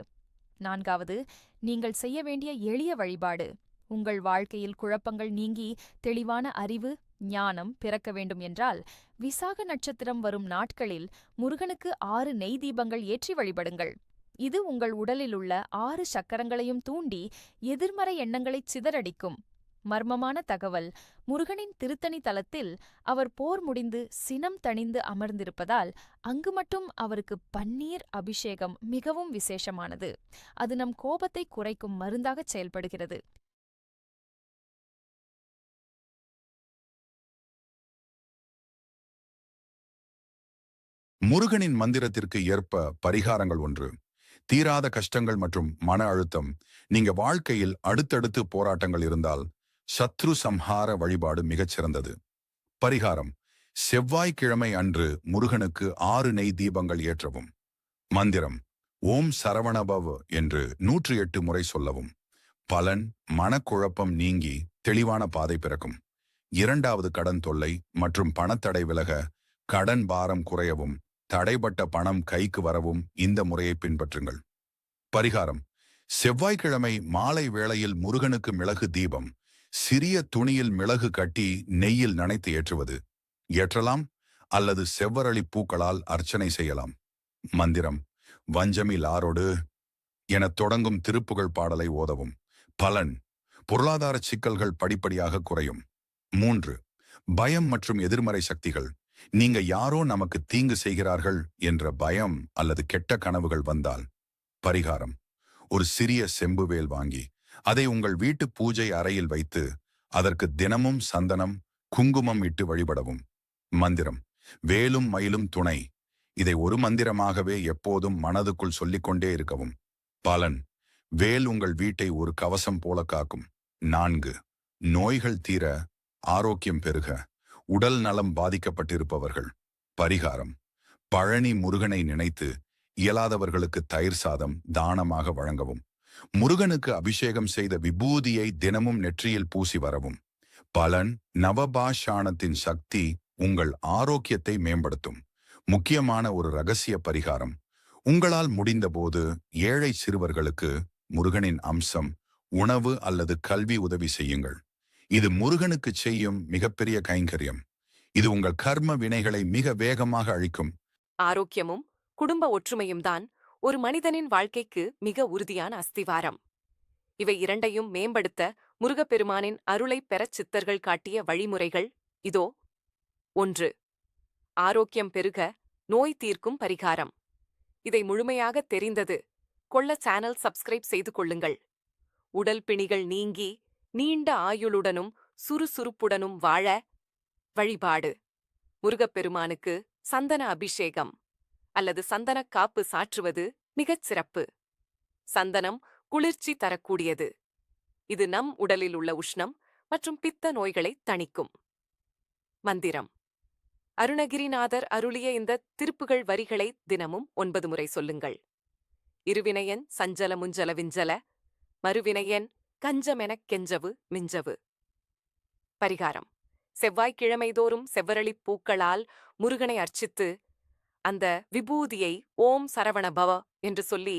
4வது, நீங்கள் செய்ய வேண்டிய எளிய வழிபாடு. உங்கள் வாழ்க்கையில் குழப்பங்கள் நீங்கி தெளிவான அறிவு, ஞானம் பிறக்க வேண்டும் என்றால், விசாக நட்சத்திரம் வரும் நாட்களில் முருகனுக்கு 6 நெய் தீபங்கள் ஏற்றி வழிபடுங்கள். இது உங்கள் உடலில் உள்ள 6 சக்கரங்களையும் தூண்டி எதிர்மறை எண்ணங்களை சிதறடிக்கும். மர்மமான தகவல், முருகனின் திருத்தணி தலத்தில் அவர் போர் முடிந்து சினம் தணிந்து அமர்ந்திருப்பதால் அங்கு மட்டும் அவருக்கு பன்னீர் அபிஷேகம் மிகவும் விசேஷமானது. அது நம் கோபத்தை குறைக்கும் மருந்தாகச் செயல்படுகிறது. முருகனின் மந்திரத்திற்கு ஏற்ப பரிகாரங்கள் 1. தீராத கஷ்டங்கள் மற்றும் மன அழுத்தம். நீங்க வாழ்க்கையில் அடுத்தடுத்து போராட்டங்கள் இருந்தால் சத்ரு சம்ஹார வழிபாடு மிகச்சிறந்தது. பரிகாரம்: செவ்வாய்க்கிழமை அன்று முருகனுக்கு 6 நெய் தீபங்கள் ஏற்றவும். மந்திரம்: ஓம் சரவணபவ என்று 108 முறை சொல்லவும். பலன்: மனக்குழப்பம் நீங்கி தெளிவான பாதை பிறக்கும். 2வது, கடன் தொல்லை மற்றும் பணத்தடை விலக, கடன் பாரம் குறையவும் தடைப்பட்ட பணம் கைக்கு வரவும் இந்த முறையை பின்பற்றுங்கள். பரிகாரம்: செவ்வாய்க்கிழமை மாலை வேளையில் முருகனுக்கு மிளகு தீபம், சிறிய துணியில் மிளகு கட்டி நெய்யில் நனைத்து ஏற்றுவது. ஏற்றலாம் அல்லது செவ்வரளி பூக்களால் அர்ச்சனை செய்யலாம். மந்திரம்: வஞ்சமி லாரோடு எனத் தொடங்கும் திருப்புகழ் பாடலை ஓதவும். பலன்: பொருளாதார சிக்கல்கள் படிப்படியாக குறையும். 3. பயம் மற்றும் எதிர்மறை சக்திகள். நீங்க யாரோ நமக்கு தீங்கு செய்கிறார்கள் என்ற பயம் அல்லது கெட்ட கனவுகள் வந்தால், பரிகாரம்: ஒரு சிறிய செம்புவேல் வாங்கி அதை உங்கள் வீட்டு பூஜை அறையில் வைத்து அதற்கு தினமும் சந்தனம், குங்குமம் இட்டு வழிபடவும். மந்திரம்: வேலும் மயிலும் துணை. இதை ஒரு மந்திரமாகவே எப்போதும் மனதுக்குள் சொல்லிக்கொண்டே இருக்கவும். பலன்: வேல் உங்கள் வீட்டை ஒரு கவசம் போல காக்கும். 4. நோய்கள் தீர, ஆரோக்கியம் பெருக. உடல் நலம் பாதிக்கப்பட்டிருப்பவர்கள். பரிகாரம்: பழனி முருகனை நினைத்து இயலாதவர்களுக்கு தயிர் சாதம் தானமாக வழங்கவும். முருகனுக்கு அபிஷேகம் செய்த விபூதியை தினமும் நெற்றியில் பூசி வரவும். பலன்: நவபாஷாணத்தின் சக்தி உங்கள் ஆரோக்கியத்தை மேம்படுத்தும். முக்கியமான ஒரு ரகசிய பரிகாரம்: உங்களால் முடிந்தபோது ஏழை சிறுவர்களுக்கு முருகனின் அம்சம், உணவு அல்லது கல்வி உதவி செய்யுங்கள். இது முருகனுக்கு செய்யும் மிகப்பெரிய கைங்கரியம். இது உங்கள் கர்ம வினைகளை மிக வேகமாக அழிக்கும். ஆரோக்கியமும் குடும்ப ஒற்றுமையும் தான் ஒரு மனிதனின் வாழ்க்கைக்கு மிக உறுதியான அஸ்திவாரம். இவை இரண்டையும் மேம்படுத்த முருகப்பெருமானின் அருளைப் பெறச் சித்தர்கள் காட்டிய வழிமுறைகள் இதோ. 1. ஆரோக்கியம் பெருக நோய் தீர்க்கும் பரிகாரம். இதை முழுமையாக தெரிந்தது கொள்ள சேனல் சப்ஸ்கிரைப் செய்து கொள்ளுங்கள். உடல் பிணிகள் நீங்கி நீண்ட ஆயுளுடனும் சுறுசுறுப்புடனும் வாழ வழிபாடு: முருகப்பெருமானுக்கு சந்தன அபிஷேகம் அல்லது சந்தன காப்பு சாற்றுவது மிகச் சிறப்பு. சந்தனம் குளிர்ச்சி தரக்கூடியது. இது நம் உடலில் உள்ள உஷ்ணம் மற்றும் பித்த நோய்களை தணிக்கும். மந்திரம்: அருணகிரிநாதர் அருளிய இந்த திருப்புகழ் வரிகளை தினமும் 9 முறை சொல்லுங்கள். இருவினையன் சஞ்சல முஞ்சல விஞ்சல, மறுவினையன் கஞ்சமெனக் கெஞ்சவு மிஞ்சவு. பரிகாரம்: செவ்வாய்க்கிழமைதோறும் செவ்வரளிப் பூக்களால் முருகனை அர்ச்சித்து அந்த விபூதியை ஓம் சரவண பவ என்று சொல்லி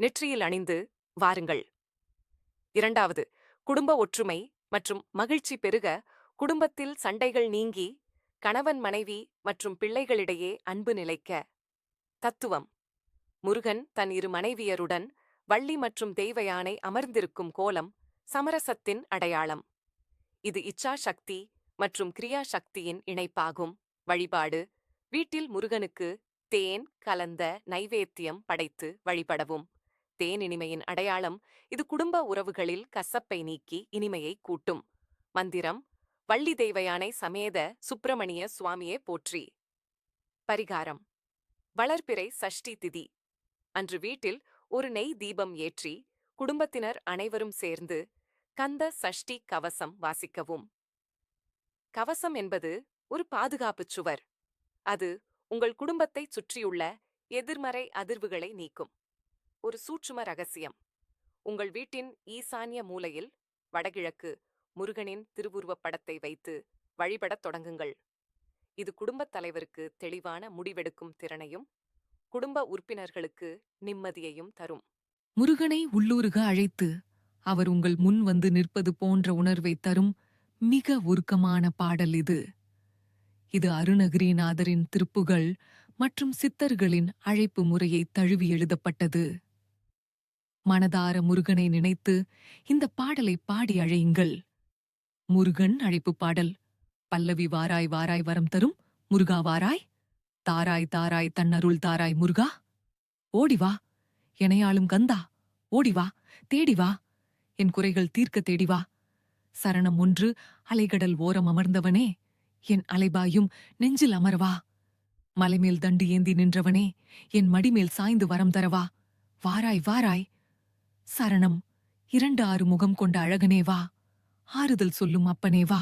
நெற்றியில் அணிந்து வாருங்கள். 2வது, குடும்ப ஒற்றுமை மற்றும் மகிழ்ச்சி பெருக, குடும்பத்தில் சண்டைகள் நீங்கி கணவன் மனைவி மற்றும் பிள்ளைகளிடையே அன்பு நிலைக்க. தத்துவம்: முருகன் தன் 2 மனைவியருடன் வள்ளி மற்றும் தெய்வ யானை அமர்ந்திருக்கும் கோலம் சமரசத்தின் அடையாளம். இது இச்சா சக்தி மற்றும் கிரியா சக்தியின் இணைப்பாகும். வழிபாடு: வீட்டில் முருகனுக்கு தேன் கலந்த நைவேத்தியம் படைத்து வழிபடவும். தேன் இனிமையின் அடையாளம். இது குடும்ப உறவுகளில் கசப்பை நீக்கி இனிமையை கூட்டும். மந்திரம்: வள்ளி தெய்வ யானை சமேத சுப்பிரமணிய சுவாமியே போற்றி. பரிகாரம்: வளர்பிறை சஷ்டி திதி அன்று வீட்டில் ஒரு நெய் தீபம் ஏற்றி குடும்பத்தினர் அனைவரும் சேர்ந்து கந்த சஷ்டி கவசம் வாசிக்கவும். கவசம் என்பது ஒரு பாதுகாப்புச் சுவர். அது உங்கள் குடும்பத்தைச் சுற்றியுள்ள எதிர்மறை அதிர்வுகளை நீக்கும். ஒரு சூட்சும ரகசியம்: உங்கள் வீட்டின் ஈசான்ய மூலையில் வடகிழக்கு முருகனின் திருவுருவப் படத்தை வைத்து வழிபடத் தொடங்குங்கள். இது குடும்பத் தலைவருக்கு தெளிவான முடிவெடுக்கும் திறனையும் குடும்ப உறுப்பினர்களுக்கு நிம்மதியையும் தரும். முருகனை உள்ளூருக அழைத்து அவர் உங்கள் முன் வந்து நிற்பது போன்ற உணர்வை தரும் மிக உருக்கமான பாடல் இது. இது அருணகிரிநாதரின் திருப்புகழ் மற்றும் சித்தர்களின் அழைப்பு முறையை தழுவி எழுதப்பட்டது. மனதார முருகனை நினைத்து இந்த பாடலை பாடி அழையுங்கள். முருகன் அழைப்பு பாடல். பல்லவி: வாராய் வாராய் வரம் தரும் முருகா வாராய், தாராய் தாராய் தன்னருள் தாராய் முருகா, ஓடிவா எனையாளும் கந்தா, ஓடிவா தேடிவா என் குறைகள் தீர்க்க தேடிவா. சரணம் ஒன்று அலைகடல் ஓரம் அமர்ந்தவனே, என் அலைபாயும் நெஞ்சில் அமரவா. மலைமேல் தண்டு ஏந்தி நின்றவனே, என் மடிமேல் சாய்ந்து வரம் தரவா. வாராய் வாராய். சரணம் 2 முகம் கொண்ட அழகனே வா, ஆறுதல் சொல்லும் அப்பனே வா.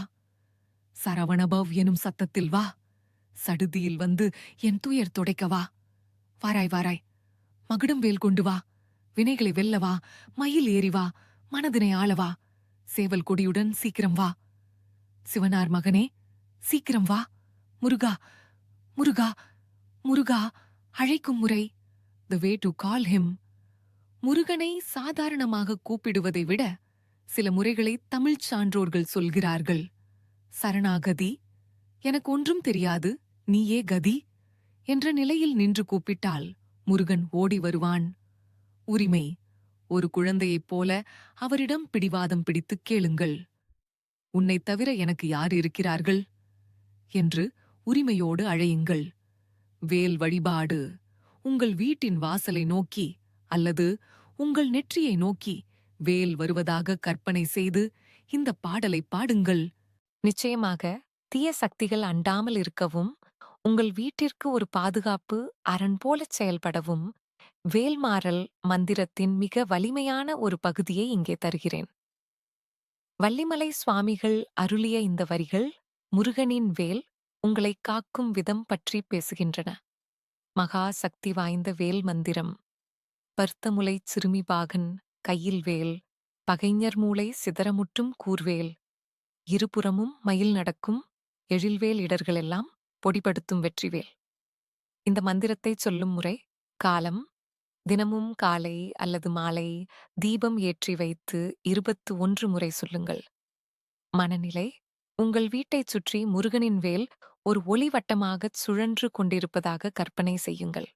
சரவணபவ் எனும் சத்தத்தில் வா, சடுதியில் வந்து என் துயர் துடைக்கவா. வாராய் வாராய். மகுடம் வேல் கொண்டு வா, வினைகளை வெல்லவா. மயில் ஏறிவா, மனதினை ஆளவா. சேவல் கொடியுடன் சீக்கிரம் வா. சிவனார் மகனே சீக்கிரம் வா. முருகா முருகா முருகா அழைக்கும் முறை. த வே டு கால் ஹிம். முருகனை சாதாரணமாக கூப்பிடுவதை விட சில முறைகளை தமிழ்ச் சான்றோர்கள் சொல்கிறார்கள். சரணாகதி, எனக்கு ஒன்றும் தெரியாது நீயே கதி என்ற நிலையில் நின்று கூப்பிட்டால் முருகன் ஓடி வருவான். உரிமை: ஒரு குழந்தையைப் போல அவரிடம் பிடிவாதம் பிடித்துக் கேளுங்கள். உன்னைத் தவிர எனக்கு யார் இருக்கிறார்கள் என்று உரிமையோடு அழையுங்கள். வேல் வழிபாடு: உங்கள் வீட்டின் வாசலை நோக்கி அல்லது உங்கள் நெற்றியை நோக்கி வேல் வருவதாக கற்பனை செய்து இந்த பாடலை பாடுங்கள். நிச்சயமாக தீய சக்திகள் அண்டாமல் இருக்கவும், உங்கள் வீட்டிற்கு ஒரு பாதுகாப்பு அரண் போலச் செயல்படவும் வேல்மாறல் மந்திரத்தின் மிக வலிமையான ஒரு பகுதியை இங்கே தருகிறேன். வள்ளிமலை சுவாமிகள் அருளிய இந்த வரிகள் முருகனின் வேல் உங்களை காக்கும் விதம் பற்றி பேசுகின்றன. மகா சக்தி வாய்ந்த வேல் மந்திரம். பர்த்தமுலைச் சிறுமி பாகன் கையில் வேல், பகைஞர் மூளை சிதறமுற்றும் கூர்வேல், இருபுறமும் மயில் நடக்கும் எழில்வேல் இடர்களெல்லாம் பொடிபடுத்தும் வெற்றிவேல். இந்த மந்திரத்தை சொல்லும் முறை: காலம்: தினமும் காலை அல்லது மாலை தீபம் ஏற்றி வைத்து 21 முறை சொல்லுங்கள். மனநிலை: உங்கள் வீட்டைச் சுற்றி முருகனின் வேல் ஒரு ஒளிவட்டமாகச் சுழன்று கொண்டிருப்பதாக கற்பனை செய்யுங்கள்.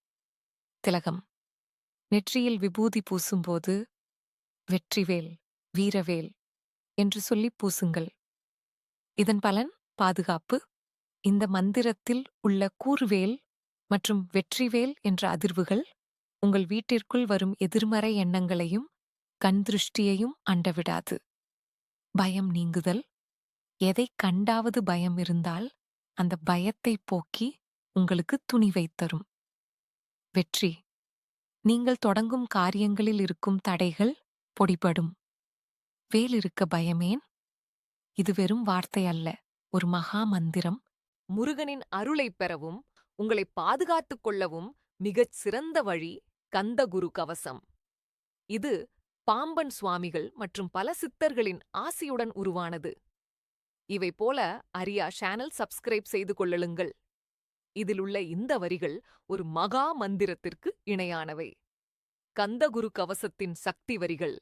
திலகம்: நெற்றியில் விபூதி பூசும்போது வெற்றிவேல், வீரவேல் என்று சொல்லிப் பூசுங்கள். இதன் பலன் பாதுகாப்பு. இந்த மந்திரத்தில் உள்ள கூர்வேல் மற்றும் வெற்றிவேல் என்ற அதிர்வுகள் உங்கள் வீட்டிற்குள் வரும் எதிர்மறை எண்ணங்களையும் கண்திருஷ்டியையும் அண்டவிடாது. பயம் நீங்குதல்: எதைக் கண்டாவது பயம் இருந்தால் அந்த பயத்தை போக்கி உங்களுக்கு துணிவைத் தரும். வெற்றி: நீங்கள் தொடங்கும் காரியங்களில் இருக்கும் தடைகள் பொடிபடும். வேல் இருக்க பயமேன்? இது வெறும் வார்த்தை அல்ல, ஒரு மகா மந்திரம். முருகனின் அருளைப் பெறவும் உங்களை பாதுகாத்துக் கொள்ளவும் மிகச் சிறந்த வழி கந்தகுரு கவசம். இது பாம்பன் சுவாமிகள் மற்றும் பல சித்தர்களின் ஆசியுடன் உருவானது. இவை போல அரியா சேனல் சப்ஸ்கிரைப் செய்து கொள்ளுங்கள். இதிலுள்ள இந்த வரிகள் ஒரு மகா மந்திரத்திற்கு இணையானவை. கந்தகுரு கவசத்தின் சக்தி வரிகள்: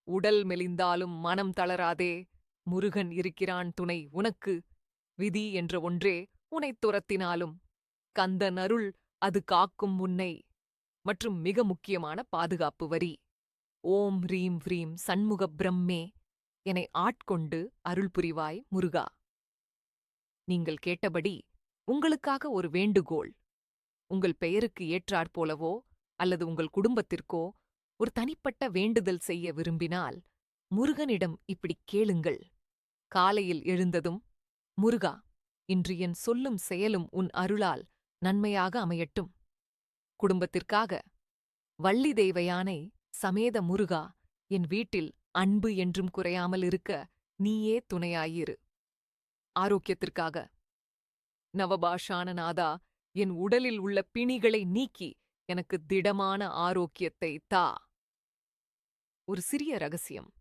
உடல் மெலிந்தாலும் மனம் தளராதே, முருகன் இருக்கிறான் துணை உனக்கு, விதி என்ற ஒன்றே உனைத் துரத்தினாலும் கந்தன் அருள் அது காக்கும் உன்னை. மற்றும் மிக முக்கியமான பாதுகாப்பு வரி: ஓம் ரீம் vrீம் சண்முக பிரம்மே என்னை ஆட்கொண்டு அருள் புரிவாய் முருகா. நீங்கள் கேட்டபடி உங்களுக்காக ஒரு வேண்டுகோள். உங்கள் பெயருக்கு ஏற்றாற்போலவோ அல்லது உங்கள் குடும்பத்திற்கோ ஒரு தனிப்பட்ட வேண்டுதல் செய்ய விரும்பினால் முருகனிடம் இப்படிக் கேளுங்கள். காலையில் எழுந்ததும், முருகா, இன்று என் சொல்லும் செயலும் உன் அருளால் நன்மையாக அமையட்டும். குடும்பத்திற்காக, வள்ளி தெய்வயானை சமேத முருகா, என் வீட்டில் அன்பு என்றும் குறையாமல் இருக்க நீயே துணையாயிரு. ஆரோக்கியத்திற்காக, நவபாஷான நாதா, என் உடலில் உள்ள பிணிகளை நீக்கி எனக்கு திடமான ஆரோக்கியத்தை தா. ஒரு சிறிய ரகசியம்.